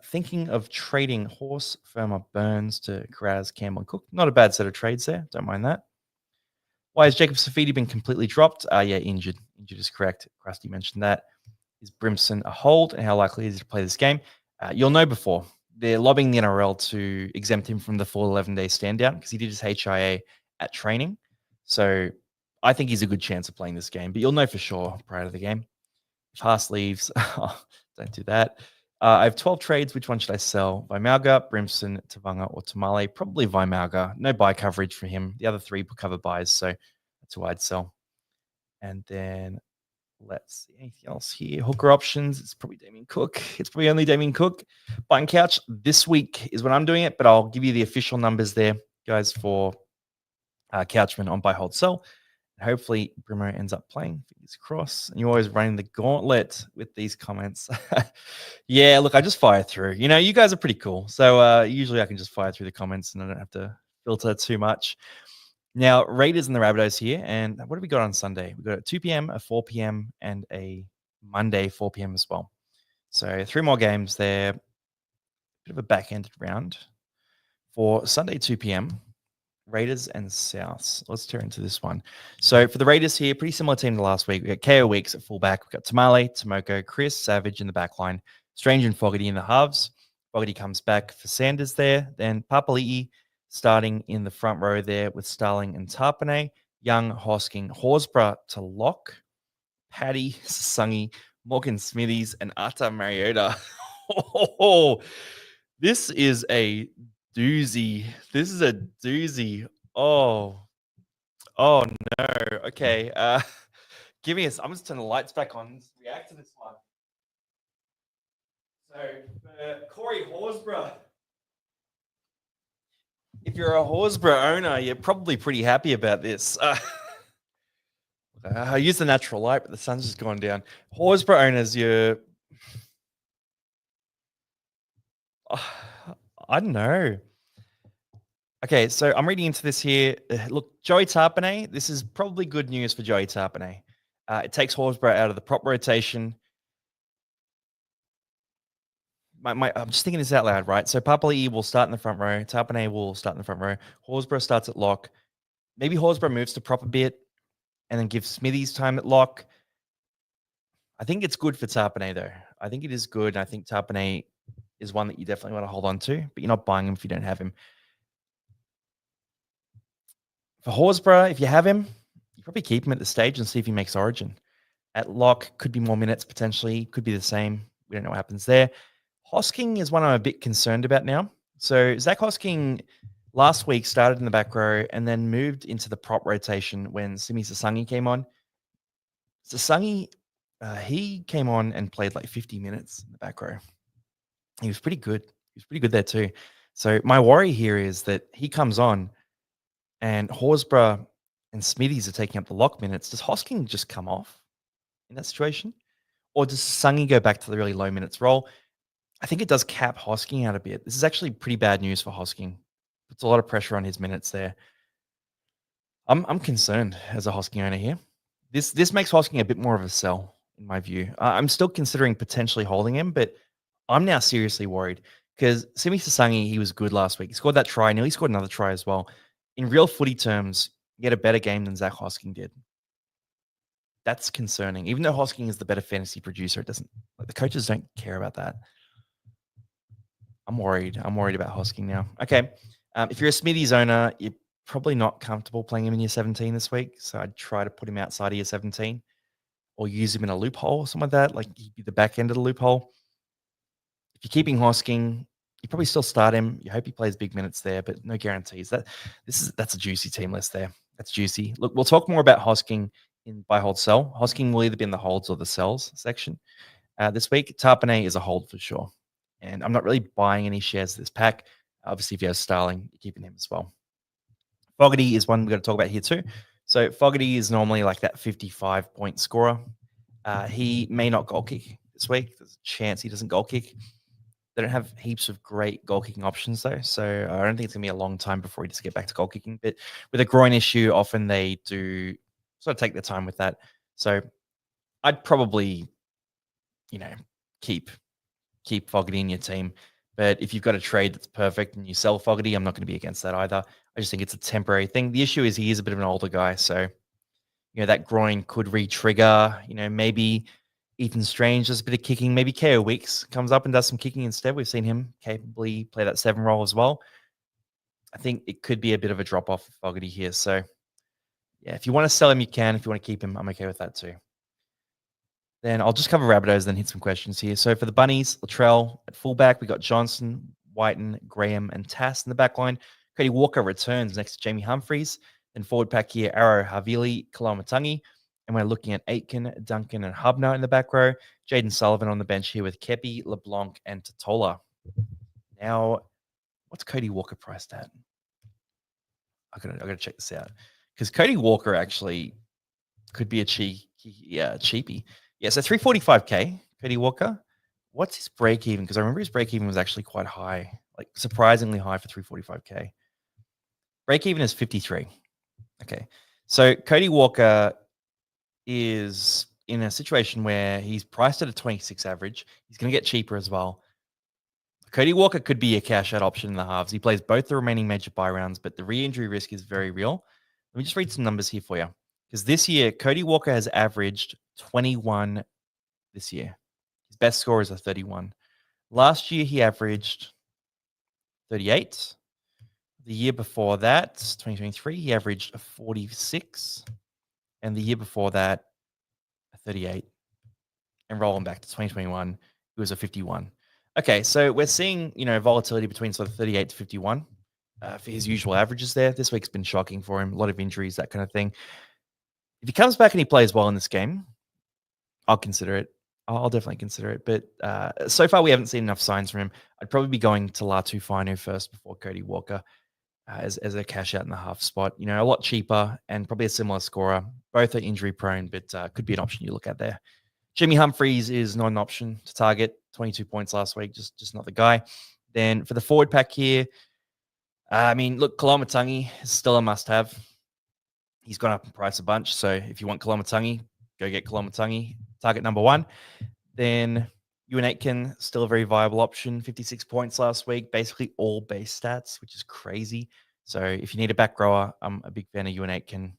Thinking of trading Horse, Firma, Burns to Kraz, Campbell, and Cook. Not a bad set of trades there. Don't mind that. Why has Jacob Safidi been completely dropped? Yeah, injured. Injured is correct. Krusty mentioned that. Is Brimson a hold, and how likely is he to play this game? You'll know before. They're lobbying the NRL to exempt him from the full 11-day stand down because he did his HIA at training. So I think he's a good chance of playing this game, but you'll know for sure prior to the game. If Haas leaves, don't do that. I have 12 trades. Which one should I sell? Vaimalga, Brimson, Tavanga, or Tamale? Probably Vaimalga. No buy coverage for him. The other three cover buys, so that's who I'd sell. And then let's see anything else here. Hooker options. It's probably Damien Cook. It's probably only Damien Cook. Buying couch this week is when I'm doing it, but I'll give you the official numbers there, guys, for Couchman on buy, hold, sell. Hopefully, Brimo ends up playing. Fingers crossed. And you're always running the gauntlet with these comments. Yeah, look, I just fire through. You know, you guys are pretty cool. So usually I can just fire through the comments and I don't have to filter too much. Now, Raiders and the Rabbitohs here. And what have we got on Sunday? We've got a 2 p.m., a 4 p.m., and a Monday 4 p.m. as well. So 3 more games there. Bit of a back-ended round. For Sunday 2 p.m., Raiders and Souths. Let's turn into this one. So for the Raiders here, pretty similar team to last week. We got KO Weeks at fullback. We've got Tamale, Tomoko, Chris, Savage in the back line. Strange and Fogarty in the halves. Fogarty comes back for Sanders there. Then Papali'i starting in the front row there with Starling and Tarpanay. Young, Hosking, Horsburgh to lock. Paddy, Sungy, Morgan Smithies, and Ata Mariota. Oh, this is a doozy. This is a doozy. Oh no. Okay. Give me a. I'm just turning the lights back on. Let's react to this one. So Corey Horsburgh. If you're a Horsburgh owner, you're probably pretty happy about this. I use the natural light, but the sun's just gone down. Horsburgh owners, you're. I don't know. Okay, so I'm reading into this here. Look, Joey Tarpanay, this is probably good news for Joey Tarpanay. It takes Horsburgh out of the prop rotation. I'm just thinking this out loud, right? So Papali'i will start in the front row. Tarpanay will start in the front row. Horsburgh starts at lock. Maybe Horsburgh moves to prop a bit and then gives Smithies time at lock. I think it's good for Tarpanay, though. I think it is good. I think Tarpanay is one that you definitely want to hold on to, but you're not buying him if you don't have him. For Horsburgh, if you have him, you probably keep him at the stage and see if he makes Origin. At lock, could be more minutes potentially, could be the same. We don't know what happens there. Hosking is one I'm a bit concerned about now. So Zach Hosking last week started in the back row and then moved into the prop rotation when Simi Sasangi came on. Sasangi, he came on and played like 50 minutes in the back row. He was pretty good. He was pretty good there too. So my worry here is that he comes on and Horsburgh and Smithies are taking up the lock minutes. Does Hosking just come off in that situation? Or does Sungy go back to the really low minutes role? I think it does cap Hosking out a bit. This is actually pretty bad news for Hosking. Puts a lot of pressure on his minutes there. I'm concerned as a Hosking owner here. This makes Hosking a bit more of a sell, in my view. I'm still considering potentially holding him, but I'm now seriously worried because Simi Sasangi, he was good last week. He scored that try, nearly scored another try as well. In real footy terms, he had a better game than Zach Hosking did. That's concerning. Even though Hosking is the better fantasy producer, it doesn't. Like, the coaches don't care about that. I'm worried. I'm worried about Hosking now. Okay, if you're a Smithies owner, you're probably not comfortable playing him in year 17 this week. So I'd try to put him outside of year 17 or use him in a loophole or something like that. Like he'd be the back end of the loophole. If you're keeping Hosking, you probably still start him. You hope he plays big minutes there, but no guarantees. That's a juicy team list there. That's juicy. Look, we'll talk more about Hosking in buy, hold, sell. Hosking will either be in the holds or the sells section. This week, Tarpanay is a hold for sure. And I'm not really buying any shares of this pack. Obviously, if you have Starling, you're keeping him as well. Fogarty is one we've got to talk about here too. So Fogarty is normally like that 55-point scorer. He may not goal kick this week. There's a chance he doesn't goal kick. They don't have heaps of great goal kicking options though. So I don't think it's going to be a long time before he does get back to goal kicking. But with a groin issue, often they do sort of take their time with that. So I'd probably, keep Fogarty in your team. But if you've got a trade that's perfect and you sell Fogarty, I'm not going to be against that either. I just think it's a temporary thing. The issue is he is a bit of an older guy. So, that groin could re-trigger. Maybe Ethan Strange does a bit of kicking. Maybe KO Weeks comes up and does some kicking instead. We've seen him capably play that 7 role as well. I think it could be a bit of a drop-off for Fogarty here. So, yeah, if you want to sell him, you can. If you want to keep him, I'm okay with that too. Then I'll just cover Rabbitohs, then hit some questions here. So for the Bunnies, Latrell at fullback, we got Johnson, Whiten, Graham, and Tass in the back line. Cody Walker returns next to Jamie Humphries. Then forward pack here, Arrow, Havili, Kalamatangi. And we're looking at Aitken, Duncan, and Hubner in the back row. Jaden Sullivan on the bench here with Kepi, LeBlanc, and Totola. Now, what's Cody Walker priced at? I gotta check this out. Because Cody Walker actually could be a cheapie. Yeah, so 345K, Cody Walker. What's his break even? Because I remember his break even was actually quite high, like surprisingly high for 345K. Break even is 53. Okay. So Cody Walker is in a situation where he's priced at a 26 average. He's going to get cheaper as well. Cody Walker could be a cash out option in the halves. He plays both the remaining major buy rounds, but the re-injury risk is very real. Let me just read some numbers here for you. Because this year, Cody Walker has averaged 21 this year. His best score is a 31. Last year, he averaged 38. The year before that, 2023, he averaged a 46. And the year before that, a 38. And rolling back to 2021, it was a 51. Okay, so we're seeing, volatility between sort of 38 to 51 for his usual averages there. This week's been shocking for him. A lot of injuries, that kind of thing. If he comes back and he plays well in this game, I'll consider it. I'll definitely consider it. But so far, we haven't seen enough signs from him. I'd probably be going to Latu Fino first before Cody Walker as a cash out in the half spot. A lot cheaper and probably a similar scorer. Both are injury prone, but could be an option you look at there. Jimmy Humphries is not an option to target. 22 points last week, just not the guy. Then for the forward pack here, look, Kalamatangi is still a must-have. He's gone up in price a bunch. So if you want Kalamatangi, go get Kalamatangi. Target number 1. Then Ewan Aitken, still a very viable option. 56 points last week. Basically all base stats, which is crazy. So if you need a back rower, I'm a big fan of Ewan Aitken.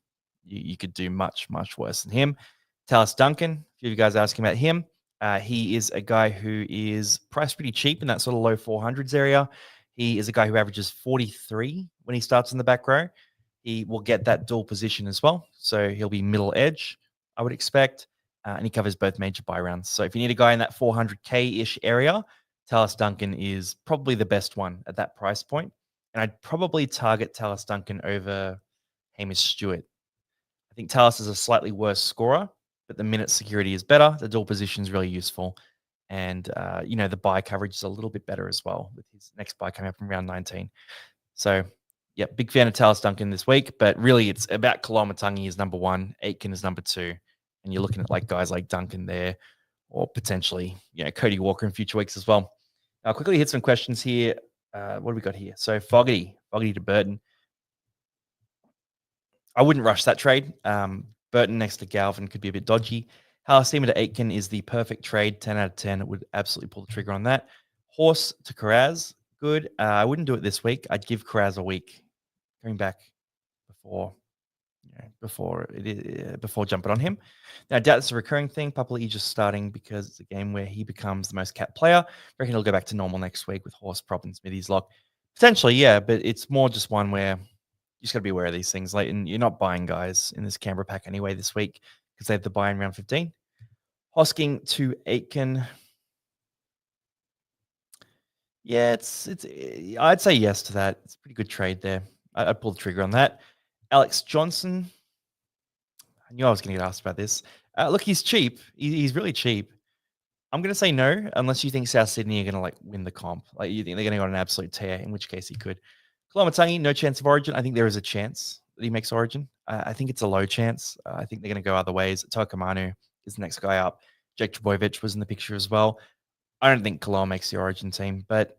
You could do much, much worse than him. Tallis Duncan, a few of you guys are asking about him. He is a guy who is priced pretty cheap in that sort of low 400s area. He is a guy who averages 43 when he starts in the back row. He will get that dual position as well. So he'll be middle edge, I would expect. And he covers both major buy rounds. So if you need a guy in that 400K-ish area, Tallis Duncan is probably the best one at that price point. And I'd probably target Tallis Duncan over Hamish Stewart. I think Tallis is a slightly worse scorer, but the minute security is better. The dual position is really useful. And, the bye coverage is a little bit better as well with his next bye coming up in round 19. So, yeah, big fan of Talis Duncan this week, but really it's about Koloamatangi is number 1, Aitken is number 2, and you're looking at like guys like Duncan there, or potentially, Cody Walker in future weeks as well. I'll quickly hit some questions here. What do we got here? So Fogarty to Burton. I wouldn't rush that trade. Burton next to Galvin could be a bit dodgy. Halasima to Aitken is the perfect trade. 10 out of 10. Would absolutely pull the trigger on that. Horse to Karaz. Good. I wouldn't do it this week. I'd give Karaz a week. Going back before jumping on him. Now, I doubt it's a recurring thing. Papali'i just starting because it's a game where he becomes the most capped player. I reckon he'll go back to normal next week with Horse, Prop, and Smithy's lock. Potentially, yeah, but it's more just one where you just got to be aware of these things. Like, and you're not buying guys in this Canberra pack anyway this week because they have the buy in round 15. Hosking to Aitken. Yeah, it's. I'd say yes to that. It's a pretty good trade there. I'd pull the trigger on that. Alex Johnson. I knew I was going to get asked about this. Look, he's cheap. He's really cheap. I'm going to say no, unless you think South Sydney are going to win the comp. Like you think they're going to go on an absolute tear, in which case he could. Koloamatangi, no chance of Origin. I think there is a chance that he makes Origin. I think it's a low chance. I think they're going to go other ways. Tokamanu is the next guy up. Jake Trbojevic was in the picture as well. I don't think Koloa makes the Origin team, but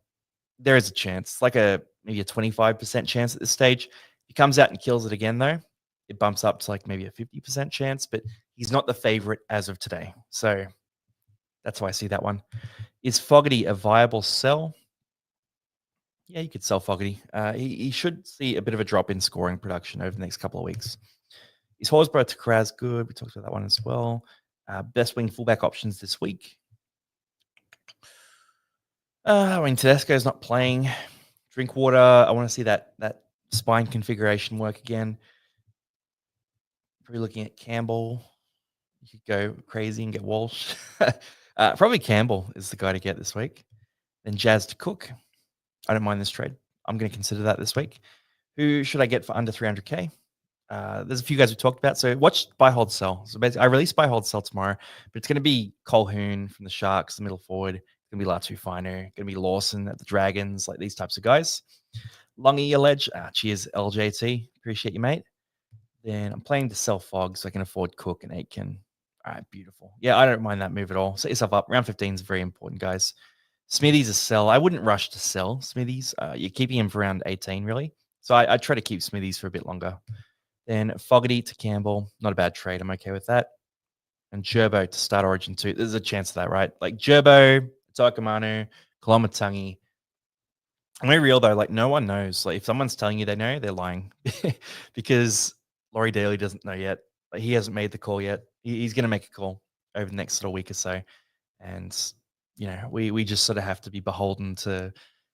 there is a chance. Like maybe a 25% chance at this stage. If he comes out and kills it again, though, it bumps up to maybe a 50% chance, but he's not the favorite as of today. So that's why I see that one. Is Fogarty a viable sell? Yeah, you could sell Fogarty. He should see a bit of a drop in scoring production over the next couple of weeks. Is Horsburgh to Kraz good? We talked about that one as well. Best wing fullback options this week. Tedesco's not playing. Drinkwater, I want to see that spine configuration work again. Probably looking at Campbell. You could go crazy and get Walsh. Probably Campbell is the guy to get this week. Then Jazz to Cook. I don't mind this trade. I'm going to consider that this week. Who should I get for under 300K? There's a few guys we talked about. So watch Buy, Hold, Sell. So basically, I release Buy, Hold, Sell tomorrow, but it's going to be Colquhoun from the Sharks, the middle forward. It's going to be Latu Fino. Going to be Lawson at the Dragons, like these types of guys. Lungy Alleged. Cheers, LJT. Appreciate you, mate. Then I'm planning to sell Fog so I can afford Cook and Aitken. All right, beautiful. Yeah, I don't mind that move at all. Set yourself up. Round 15 is very important, guys. Smithy's a sell. I wouldn't rush to sell Smithy's. You're keeping him for around 18, really. So I try to keep Smithy's for a bit longer. Then Fogarty to Campbell. Not a bad trade. I'm okay with that. And Gerbo to start Origin 2. There's a chance of that, right? Like Gerbo, Tokamanu, Koloamatangi. I'm very real, though. Like, no one knows. Like, if someone's telling you they know, they're lying. Because Laurie Daly doesn't know yet. Like, he hasn't made the call yet. He's going to make a call over the next sort of week or so. And we just sort of have to be beholden to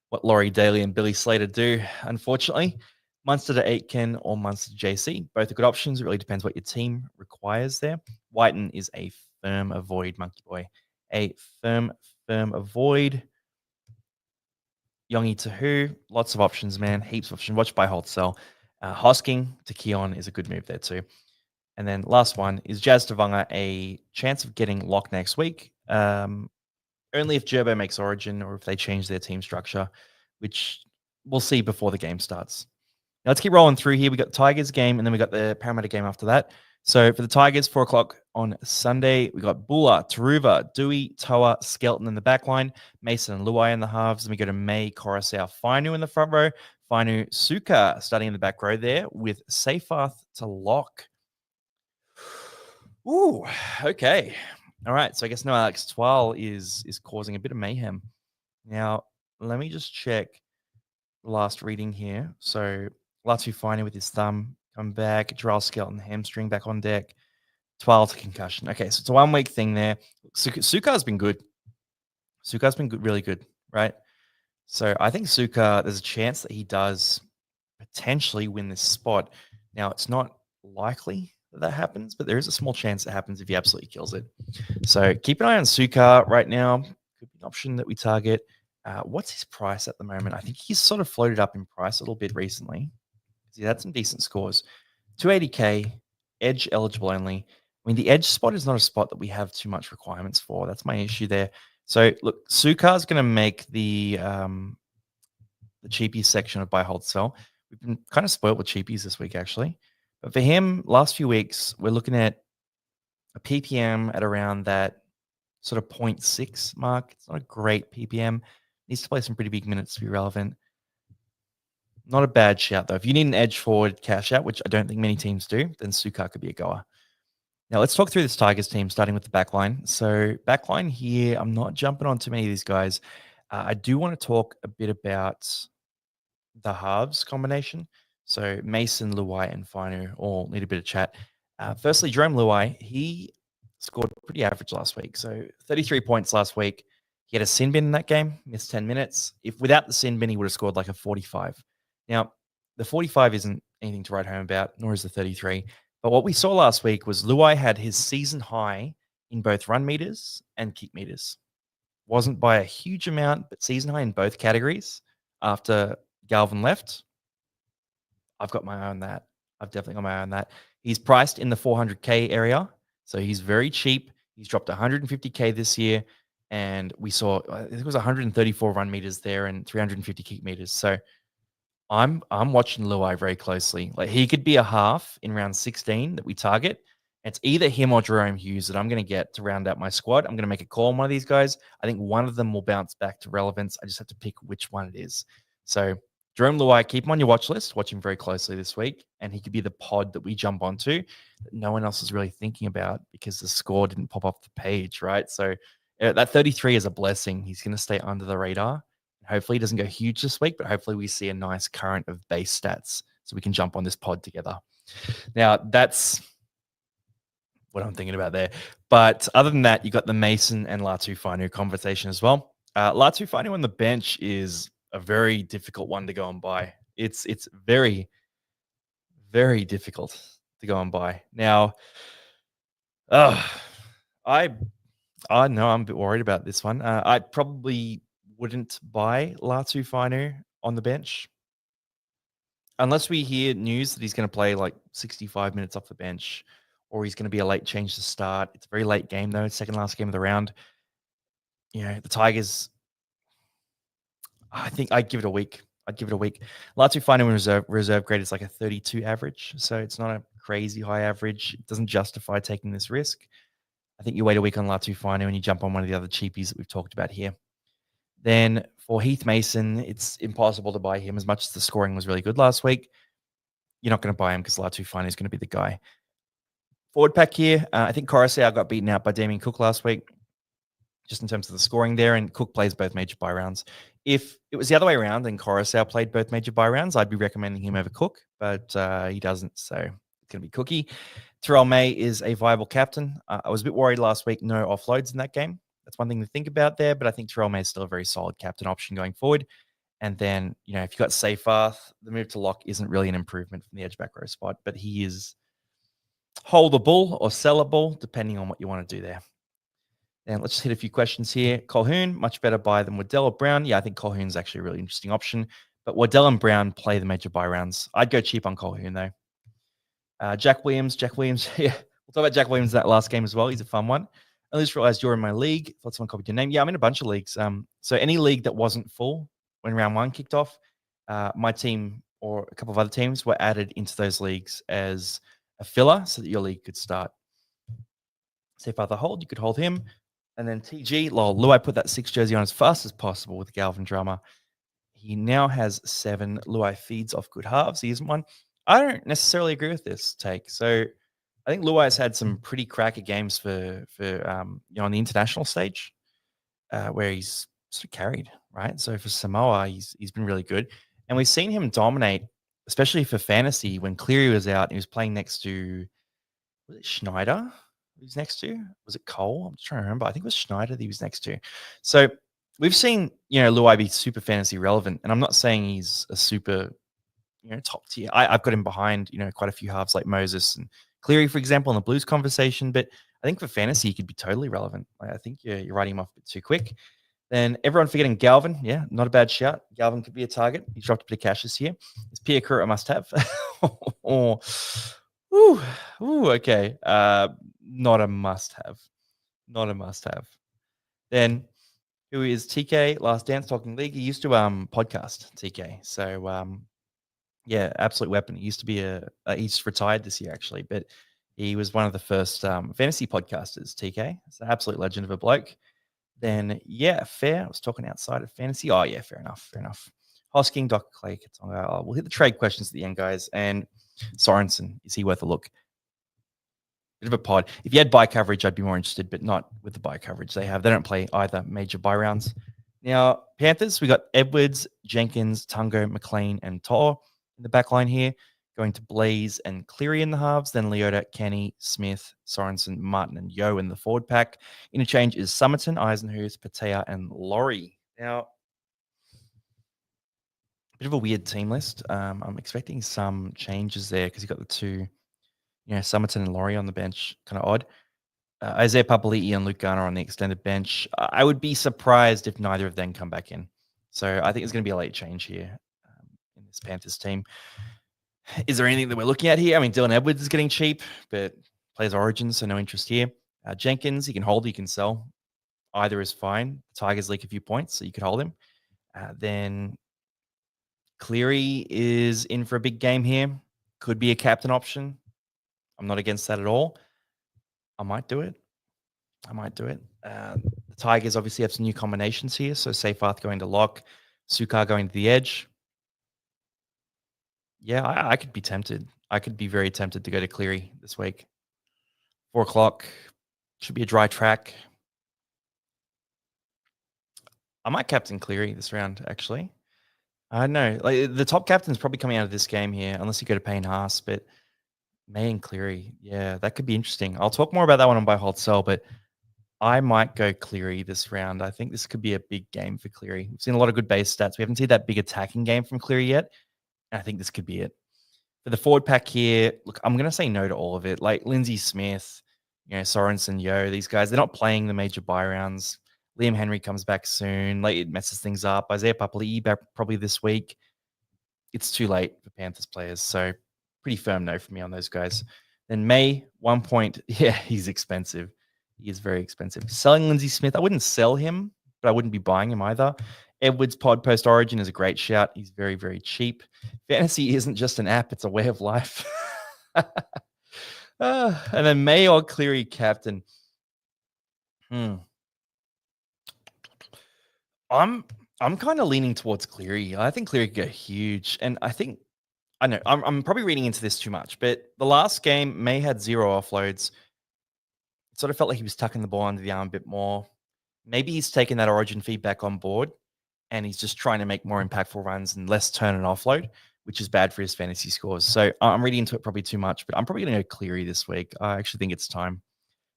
what Laurie Daly and Billy Slater do, unfortunately. Munster to Aitken or Munster to JC. Both are good options. It really depends what your team requires there. Whiten is a firm avoid, Monkey Boy. A firm avoid. Yongi to who? Lots of options, man. Heaps of options. Watch, Buy, Hold, Sell. Hosking to Keon is a good move there too. And then last one is Jazz Tavanga, a chance of getting locked next week. Only if Gerbo makes Origin or if they change their team structure, which we'll see before the game starts. Now let's keep rolling through here. We got the Tigers game and then we got the Parramatta game after that. So for the Tigers, 4 o'clock on Sunday, we got Bula, Taruva, Dewey, Toa, Skelton in the back line, Mason and Luai in the halves. Then we go to May, Coruscant, Fainu in the front row, Fainu, Suka starting in the back row there with Seyfarth to lock. Ooh, okay. All right, so I guess no Alex Twal is causing a bit of mayhem. Now, let me just check the last reading here. So Latu Fino with his thumb come back. Jarrell Skelton hamstring back on deck. Twal to concussion. Okay, so it's a 1 week thing there. Suka's been good. Suka's been good, really good, right? So I think Suka, there's a chance that he does potentially win this spot. Now, it's not likely that happens, but there is a small chance it happens if he absolutely kills it. So keep an eye on Suka right now. Could be an option that we target. What's his price at the moment? I think he's sort of floated up in price a little bit recently. He had some decent scores. 280K, edge eligible only. I mean, the edge spot is not a spot that we have too much requirements for. That's my issue there. So look, Sukar's going to make the cheapies section of buy, hold, sell. We've been kind of spoiled with cheapies this week, actually. But for him, last few weeks, we're looking at a PPM at around that sort of 0.6 mark. It's not a great PPM. Needs to play some pretty big minutes to be relevant. Not a bad shout, though. If you need an edge forward cash out, which I don't think many teams do, then Sukar could be a goer. Now, let's talk through this Tigers team, starting with the backline. So, backline here, I'm not jumping on too many of these guys. I do want to talk a bit about the halves combination. So, Mason, Luai, and Finu all need a bit of chat. Firstly, Jerome Luai, he scored pretty average last week. So, 33 points last week. He had a sin bin in that game, missed 10 minutes. If without the sin bin, he would have scored like a 45. Now, the 45 isn't anything to write home about, nor is the 33. But what we saw last week was Luai had his season high in both run meters and kick meters. Wasn't by a huge amount, but season high in both categories after Galvin left. I've got my eye on that. I've definitely got my eye on that. He's priced in the 400K area, so he's very cheap. He's dropped 150K this year, and we saw I think it was 134 run meters there and 350 kick meters. So I'm watching Luai very closely. Like he could be a half in round 16 that we target. It's either him or Jerome Hughes that I'm going to get to round out my squad. I'm going to make a call on one of these guys. I think one of them will bounce back to relevance. I just have to pick which one it is. So Jerome Luai, keep him on your watch list. Watch him very closely this week, and he could be the pod that we jump onto that no one else is really thinking about because the score didn't pop off the page, right? So that 33 is a blessing. He's going to stay under the radar. Hopefully, he doesn't go huge this week, but hopefully, we see a nice current of base stats so we can jump on this pod together. Now, that's what I'm thinking about there. But other than that, you got the Mason and Latu Finu conversation as well. Latu Finu on the bench is a very difficult one to go and buy. It's very, very difficult to go and buy. Now, I know I'm a bit worried about this one. I probably wouldn't buy Latu Finu on the bench unless we hear news that he's going to play like 65 minutes off the bench or he's going to be a late change to start. It's a very late game, though. It's second last game of the round. You know, the Tigers, I think I'd give it a week. Latu Finu in reserve grade is like a 32 average. So it's not a crazy high average. It doesn't justify taking this risk. I think you wait a week on Latu Finu and you jump on one of the other cheapies that we've talked about here. Then for Heath Mason, it's impossible to buy him as much as the scoring was really good last week. You're not going to buy him because Latu Finu is going to be the guy. Forward pack here, I think Coruscant got beaten out by Damien Cook last week, just in terms of the scoring there, and Cook plays both major buy rounds. If it was the other way around and Coruscant played both major buy rounds, I'd be recommending him over Cook, but he doesn't, so it's going to be Cookie. Terrell May is a viable captain. I was a bit worried last week, no offloads in that game. That's one thing to think about there, but I think Terrell May is still a very solid captain option going forward. And then, you know, if you've got Seyfarth, the move to lock isn't really an improvement from the edge back row spot, but he is holdable or sellable, depending on what you want to do there. And let's just hit a few questions here. Colquhoun, much better buy than Waddell or Brown. Yeah, I think Colquhoun's actually a really interesting option, but Waddell and Brown play the major buy rounds. I'd go cheap on Colquhoun, though. Jack Williams, yeah. We'll talk about Jack Williams that last game as well. He's a fun one. I just realized you're in my league. Thought someone copied your name. Yeah, I'm in a bunch of leagues. So any league that wasn't full when round one kicked off, my team or a couple of other teams were added into those leagues as a filler so that your league could start. Say if other hold, you could hold him. And then TG, Luai put that 6 jersey on as fast as possible with Galvin Drummer. He now has 7. Luai feeds off good halves. He isn't one. I don't necessarily agree with this take. So I think Luai's had some pretty cracker games for on the international stage where he's sort of carried, right? So for Samoa, he's been really good. And we've seen him dominate, especially for fantasy, when Cleary was out and he was playing next to, was it Schneider he was next to? Was it Cole? I'm just trying to remember. I think it was Schneider that he was next to. So we've seen, Luai be super fantasy relevant. And I'm not saying he's a super, top tier. I've got him behind, quite a few halves like Moses and Cleary, for example, in the Blues conversation. But I think for fantasy, he could be totally relevant. I think you're writing him off a bit too quick. Then everyone forgetting Galvin. Yeah, not a bad shout. Galvin could be a target. He's dropped a bit of cash this year. Is Pierre Coeur a must-have? Okay. Not a must-have. Not a must-have. Then who is TK Last Dance Talking League. He used to podcast TK. So yeah, absolute weapon. He used to be he's retired this year actually, but he was one of the first fantasy podcasters. TK, it's an absolute legend of a bloke. Then yeah, fair. I was talking outside of fantasy. Oh yeah, fair enough. Hosking, Dr. Clay, Katonga. We'll hit the trade questions at the end, guys. And Sorensen, is he worth a look? Bit of a pod. If you had buy coverage, I'd be more interested, but not with the buy coverage they have. They don't play either major buy rounds. Now, Panthers, we got Edwards, Jenkins, Tungo, McLean, and Tor in the back line here. Going to Blaze and Cleary in the halves, then Leota, Kenny, Smith, Sorensen, Martin, and Yo in the forward pack. Interchange is Summerton, Eisenhuth, Patea, and Laurie. Now, a bit of a weird team list. I'm expecting some changes there because you've got the two, Summerton and Laurie on the bench. Kind of odd. Isaiah Papali'i and Luke Garner on the extended bench. I would be surprised if neither of them come back in. So I think there's going to be a late change here in this Panthers team. Is there anything that we're looking at here? I mean, Dylan Edwards is getting cheap, but plays Origins, so no interest here. Jenkins, he can hold, he can sell. Either is fine. The Tigers leak a few points, so you could hold him. Then Cleary is in for a big game here. Could be a captain option. I'm not against that at all. I might do it. The Tigers obviously have some new combinations here. So Seyfarth going to lock, Sukar going to the edge. Yeah, I could be tempted. I could be very tempted to go to Cleary this week. 4 o'clock. Should be a dry track. I might captain Cleary this round, actually. I don't know. Like, the top captain's probably coming out of this game here, unless you go to Payne Haas, but May and Cleary, yeah, that could be interesting. I'll talk more about that one on buy, hold, sell, but I might go Cleary this round. I think this could be a big game for Cleary. We've seen a lot of good base stats. We haven't seen that big attacking game from Cleary yet. And I think this could be it. For the forward pack here, look, I'm going to say no to all of it. Like Lindsay Smith, Sorensen, Yo, these guys, they're not playing the major buy rounds. Liam Henry comes back soon. Like, it messes things up. Isaiah Papali'i back probably this week. It's too late for Panthers players. So pretty firm no for me on those guys. Then May, 1 point. Yeah, he's expensive. He is very expensive. Selling Lindsay Smith, I wouldn't sell him, but I wouldn't be buying him either. Edwards pod post origin is a great shout. He's very, very cheap. Fantasy isn't just an app, it's a way of life. And then May or Cleary captain. I'm kind of leaning towards Cleary. I think Cleary could go huge. And I know I'm probably reading into this too much, but the last game, May had 0 offloads. It sort of felt like he was tucking the ball under the arm a bit more. Maybe he's taken that origin feedback on board and he's just trying to make more impactful runs and less turn and offload, which is bad for his fantasy scores. So I'm reading into it probably too much, but I'm probably going to go Cleary this week. I actually think it's time.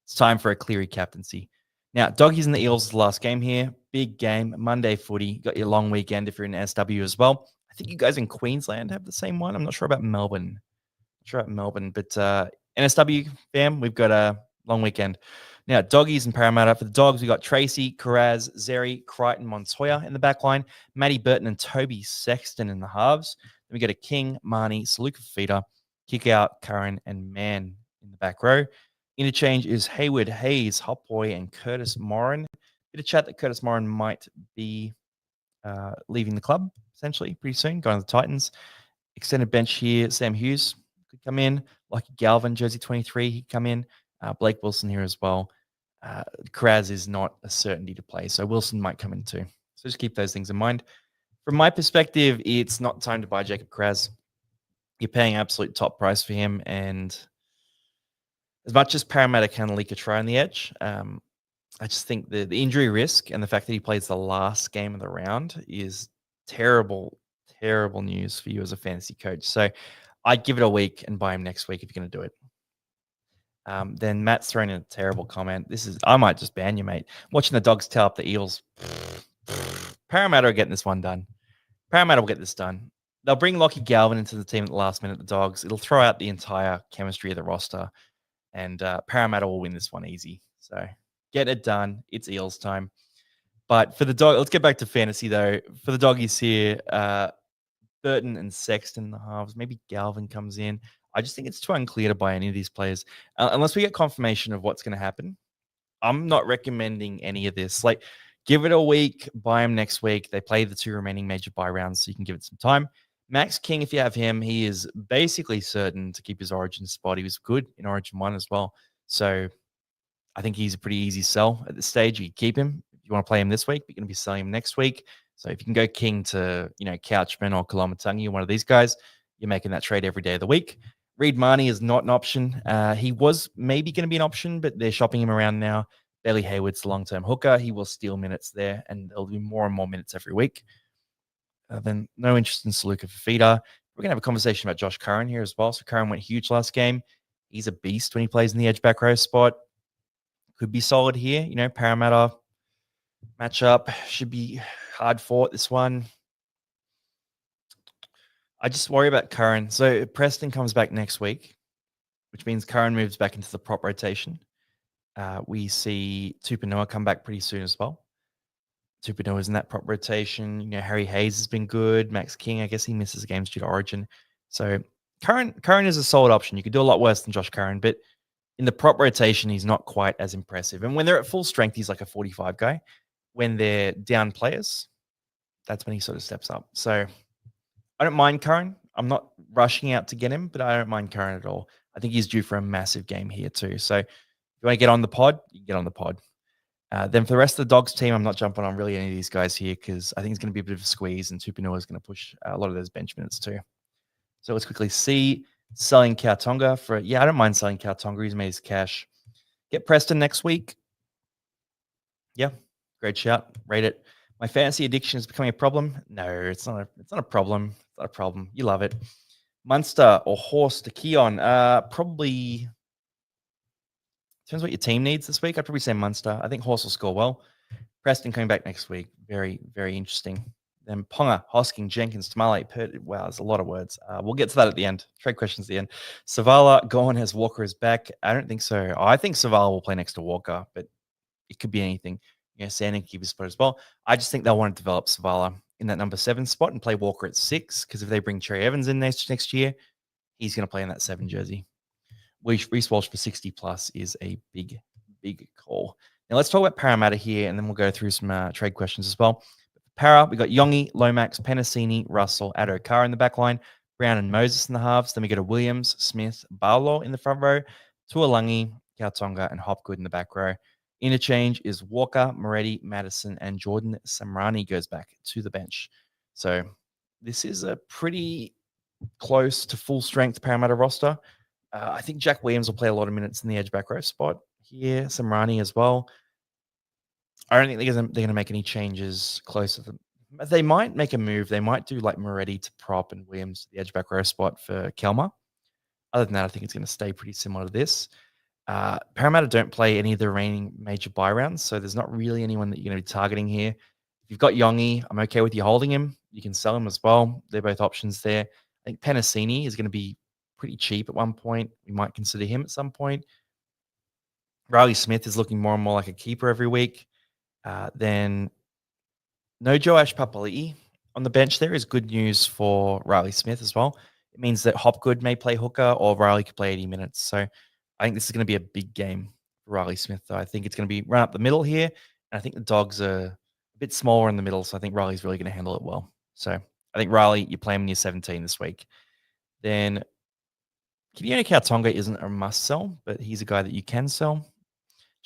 It's time for a Cleary captaincy. Now, Doggies and the Eels is the last game here. Big game, Monday footy. Got your long weekend if you're in SW as well. I think you guys in Queensland have the same one. I'm not sure about Melbourne. But NSW fam, we've got a long weekend. Now, Doggies and Parramatta. For the Dogs, we got Tracy, Carraz, Zeri, Crichton, Montoya in the back line, Matty Burton and Toby Sexton in the halves. Then we got a King, Marnie, Saluka Feeder, Kick Out, Curran, and Mann in the back row. Interchange is Hayward, Hayes, Hopboy, and Curtis Morin. Bit of chat that Curtis Morin might be leaving the club, essentially, pretty soon, going to the Titans. Extended bench here, Sam Hughes could come in. Lucky Galvin, jersey 23, he'd come in. Blake Wilson here as well. Kraz is not a certainty to play, so Wilson might come in too. So just keep those things in mind. From my perspective, it's not time to buy Jacob Kraz. You're paying absolute top price for him, and as much as Parramatta can leak a try on the edge, I just think the injury risk and the fact that he plays the last game of the round is terrible, terrible news for you as a fantasy coach. So I'd give it a week and buy him next week if you're going to do it. Then Matt's thrown in a terrible comment. I might just ban you, mate. Watching the Dogs tail up the Eels. Parramatta are getting this one done. Parramatta will get this done. They'll bring Lockie Galvin into the team at the last minute, the Dogs. It'll throw out the entire chemistry of the roster. And Parramatta will win this one easy. So get it done. It's Eels time. But for the dog, let's get back to fantasy though. For the Doggies here, Burton and Sexton in the halves. Maybe Galvin comes in. I just think it's too unclear to buy any of these players unless we get confirmation of what's going to happen. I'm not recommending any of this. Like, Give it a week. Buy him next week. They play the 2 remaining major buy rounds, so you can give it some time. Max King, if you have him, he is basically certain to keep his Origin spot. He was good in Origin 1 as well. So I think he's a pretty easy sell at this stage. You keep him if you want to play him this week, but you're going to be selling him next week. So if you can go King to, Couchman or Kalamatangi, one of these guys, you're making that trade every day of the week. Reed Marnie is not an option. He was maybe going to be an option, but they're shopping him around now. Bailey Hayward's the long-term hooker. He will steal minutes there, and there'll be more and more minutes every week. Then no interest in Saluka Fafita. We're going to have a conversation about Josh Curran here as well. So Curran went huge last game. He's a beast when he plays in the edge back row spot. Could be solid here. Parramatta matchup should be hard fought, this one. I just worry about Curran. So Preston comes back next week, which means Curran moves back into the prop rotation. We see Tupanua come back pretty soon as well. Tupanua's in that prop rotation. Harry Hayes has been good. Max King, I guess he misses games due to Origin. So Curran is a solid option. You could do a lot worse than Josh Curran, but in the prop rotation, he's not quite as impressive. And when they're at full strength, he's like a 45 guy. When they're down players, that's when he sort of steps up. So I don't mind Curran. I'm not rushing out to get him, but I don't mind Curran at all. I think he's due for a massive game here too. So if you want to get on the pod, you can get on the pod. Then for the rest of the Dogs team, I'm not jumping on really any of these guys here because I think it's going to be a bit of a squeeze, and Tupanua is going to push a lot of those bench minutes too. So let's quickly see selling Kautonga for, I don't mind selling Kautonga. He's made his cash. Get Preston next week. Yeah, great shout. Rate it. My fantasy addiction is becoming a problem. No, it's not a problem. It's not a problem. You love it. Munster or Horse to Keon. Probably depends what your team needs this week. I'd probably say Munster. I think Horse will score well. Preston coming back next week. Very, very interesting. Then Ponga, Hosking, Jenkins, Tamale, wow, there's a lot of words. We'll get to that at the end. Trade questions at the end. Savala gone as Walker is back. I don't think so. I think Savala will play next to Walker, but it could be anything. Sanding keep his spot as well. I just think they'll want to develop Savala in that number 7 spot and play Walker at 6, because if they bring Cherry Evans in next year, he's going to play in that 7 jersey. Reece Walsh for 60 plus is a big, big call. Now let's talk about Parramatta here, and then we'll go through some trade questions as well. Para, we got Yongi, Lomax, Penasini, Russell, Addo Carr in the back line, Brown and Moses in the halves. Then we go to Williams, Smith, Barlow in the front row, Tuolangi, Kautonga, and Hopgood in the back row. Interchange is Walker, Moretti, Madison, and Jordan Samrani goes back to the bench. So this is a pretty close to full strength Parramatta roster. I think Jack Williams will play a lot of minutes in the edge back row spot here. Samrani as well. I don't think they're going to make any changes closer to them. They might make a move. They might do like Moretti to prop and Williams to the edge back row spot for Kelma. Other than that, I think it's going to stay pretty similar to this. Parramatta don't play any of the remaining major buy rounds, so there's not really anyone that you're going to be targeting here. If you've got Yongi, I'm okay with you holding him. You can sell him as well. They're both options there. I think Penasini is going to be pretty cheap at one point. We might consider him at some point. Riley Smith is looking more and more like a keeper every week. Then no Joash Papali'i on the bench there is good news for Riley Smith as well. It means that Hopgood may play hooker or Riley could play 80 minutes. So I think this is going to be a big game for Riley Smith, though. I think it's going to be run up the middle here. And I think the Dogs are a bit smaller in the middle, so I think Riley's really going to handle it well. So I think Riley, you play him in your 17 this week. Then Kidione Kautonga isn't a must sell, but he's a guy that you can sell.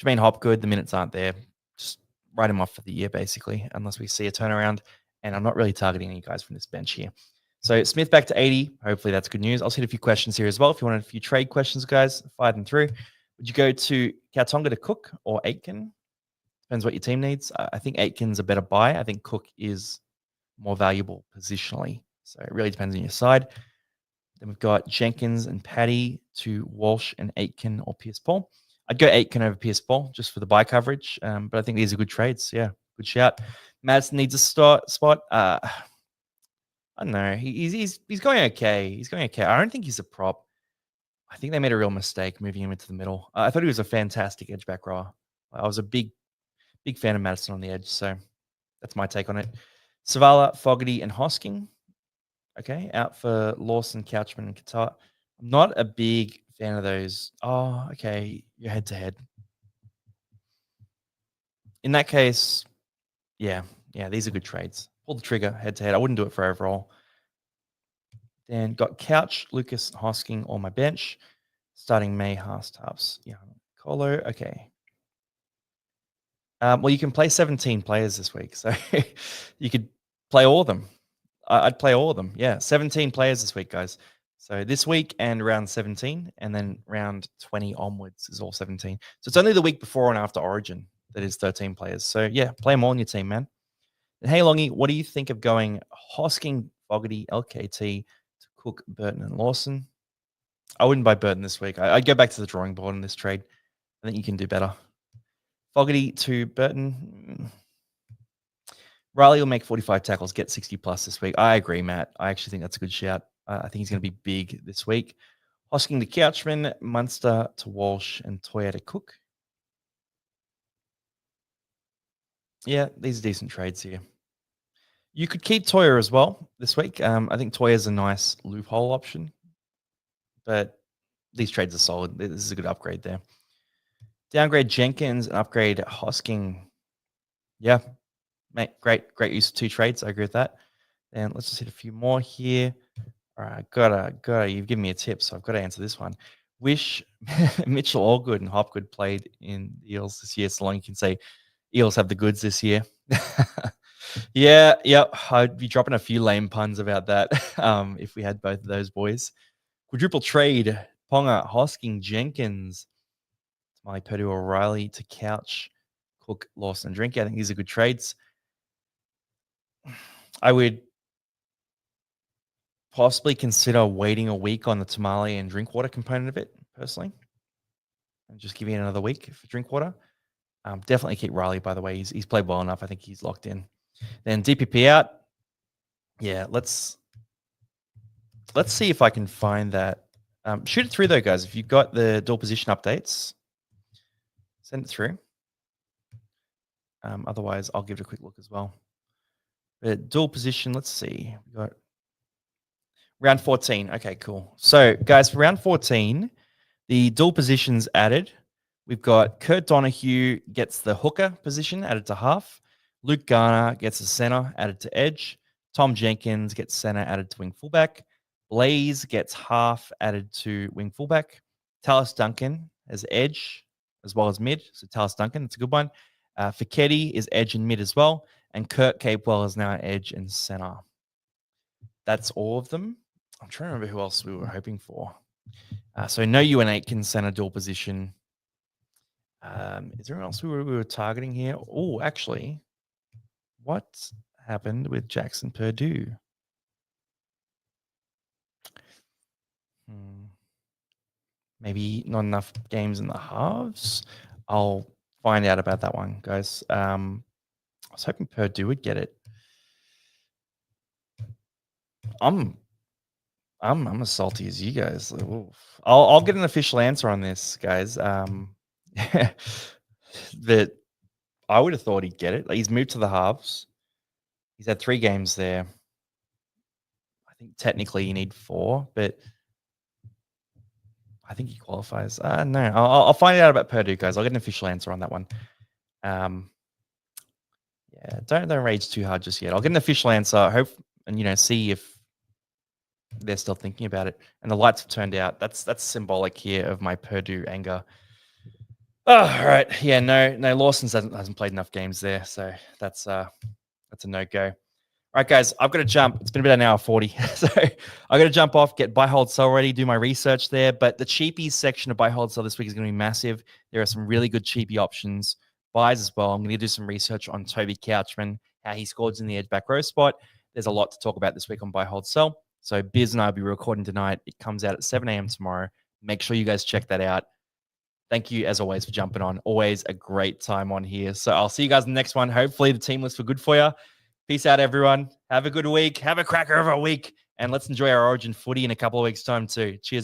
Jermaine Hopgood, the minutes aren't there. Just write him off for the year, basically, unless we see a turnaround. And I'm not really targeting any guys from this bench here. So Smith back to 80. Hopefully that's good news. I'll hit a few questions here as well. If you want a few trade questions, guys, fire them through. Would you go to Kautonga to Cook or Aitken? Depends what your team needs. I think Aitken's a better buy. I think Cook is more valuable positionally. So it really depends on your side. Then we've got Jenkins and Paddy to Walsh and Aitken or Pierce Paul. I'd go Aitken over Pierce Paul just for the buy coverage. But I think these are good trades. Yeah, good shout. Madison needs a spot. I don't know. He's going okay. He's going okay. I don't think he's a prop. I think they made a real mistake moving him into the middle. I thought he was a fantastic edge back rower. I was a big fan of Madison on the edge. So that's my take on it. Savala, Fogarty, and Hosking. Okay, out for Lawson, Couchman, and Qatar. I'm not a big fan of those. Oh, okay. You're head to head. In that case, Yeah, these are good trades. Pull the trigger head to head. I wouldn't do it for overall. Then got Couch, Lucas, Hosking on my bench. Starting May, Haas, Tubbs, Colo. Okay. Well, you can play 17 players this week, so you could play all of them. I'd play all of them. Yeah, 17 players this week, guys. So this week and round 17, and then round 20 onwards is all 17. So it's only the week before and after Origin that is 13 players. So yeah, play them all on your team, man. And hey, Longy, what do you think of going Hosking, Fogarty, LKT to Cook, Burton, and Lawson? I wouldn't buy Burton this week. I'd go back to the drawing board in this trade. I think you can do better. Fogarty to Burton. Riley will make 45 tackles, get 60 plus this week. I agree, Matt. I actually think that's a good shout. I think he's going to be big this week. Hosking to Couchman, Munster to Walsh, and Toya to Cook. Yeah, these are decent trades here. You could keep Toya as well this week. I think Toya is a nice loophole option, but these trades are solid. This is a good upgrade there. Downgrade Jenkins and upgrade Hosking. Yeah, mate, great use of 2 trades. I agree with that. And let's just hit a few more here. All right, gotta. You've given me a tip, so I've got to answer this one. Wish Mitchell Allgood and Hopgood played in the Eels this year, so long you can say Eels have the goods this year. Yeah, I'd be dropping a few lame puns about that if we had both of those boys. Quadruple trade, Ponga, Hosking, Jenkins, Smiley, Purdue, O'Reilly to Couch, Cook, Lawson, and Drink. I think these are good trades. I would possibly consider waiting a week on the Tamale and Drinkwater component of it, personally, and just giving it another week for Drinkwater. Definitely keep Riley, by the way. He's played well enough. I think he's locked in. Then DPP out. Yeah, let's see if I can find that. Shoot it through, though, guys. If you've got the dual position updates, send it through. Otherwise, I'll give it a quick look as well. But dual position, let's see. We got round 14. Okay, cool. So, guys, for round 14, the dual positions added. We've got Kurt Donahue gets the hooker position added to half. Luke Garner gets the center added to edge. Tom Jenkins gets center added to wing fullback. Blaze gets half added to wing fullback. Tallis Duncan as edge as well as mid. So Tallis Duncan, that's a good one. Fichetti is edge and mid as well. And Kurt Capewell is now edge and center. That's all of them. I'm trying to remember who else we were hoping for. So no Ewan Aitken center dual position. Is there anyone else we were targeting here? Oh, actually, what happened with Jackson Purdue? Maybe not enough games in the halves. I'll find out about that one, guys. I was hoping Purdue would get it. I'm as salty as you guys. I'll get an official answer on this, guys. That I would have thought he'd get it. Like, he's moved to the halves. He's had 3 games there. I think technically you need 4, but I think he qualifies. No, I'll find out about Purdue, guys. I'll get an official answer on that one. Yeah, don't rage too hard just yet. I'll get an official answer. Hope and see if they're still thinking about it. And the lights have turned out. That's symbolic here of my Purdue anger. Oh, all right. Yeah, no. Lawson hasn't played enough games there, so that's a no-go. All right, guys, I've got to jump. It's been about an hour 40, so I've got to jump off, get buy, hold, sell ready, do my research there. But the cheapies section of buy, hold, sell this week is going to be massive. There are some really good cheapie options, buys as well. I'm going to do some research on Toby Couchman, how he scored in the edge back row spot. There's a lot to talk about this week on buy, hold, sell. So Biz and I will be recording tonight. It comes out at 7 a.m. tomorrow. Make sure you guys check that out. Thank you, as always, for jumping on. Always a great time on here. So I'll see you guys in the next one. Hopefully the team lists were good for you. Peace out, everyone. Have a good week. Have a cracker of a week. And let's enjoy our Origin footy in a couple of weeks' time too. Cheers.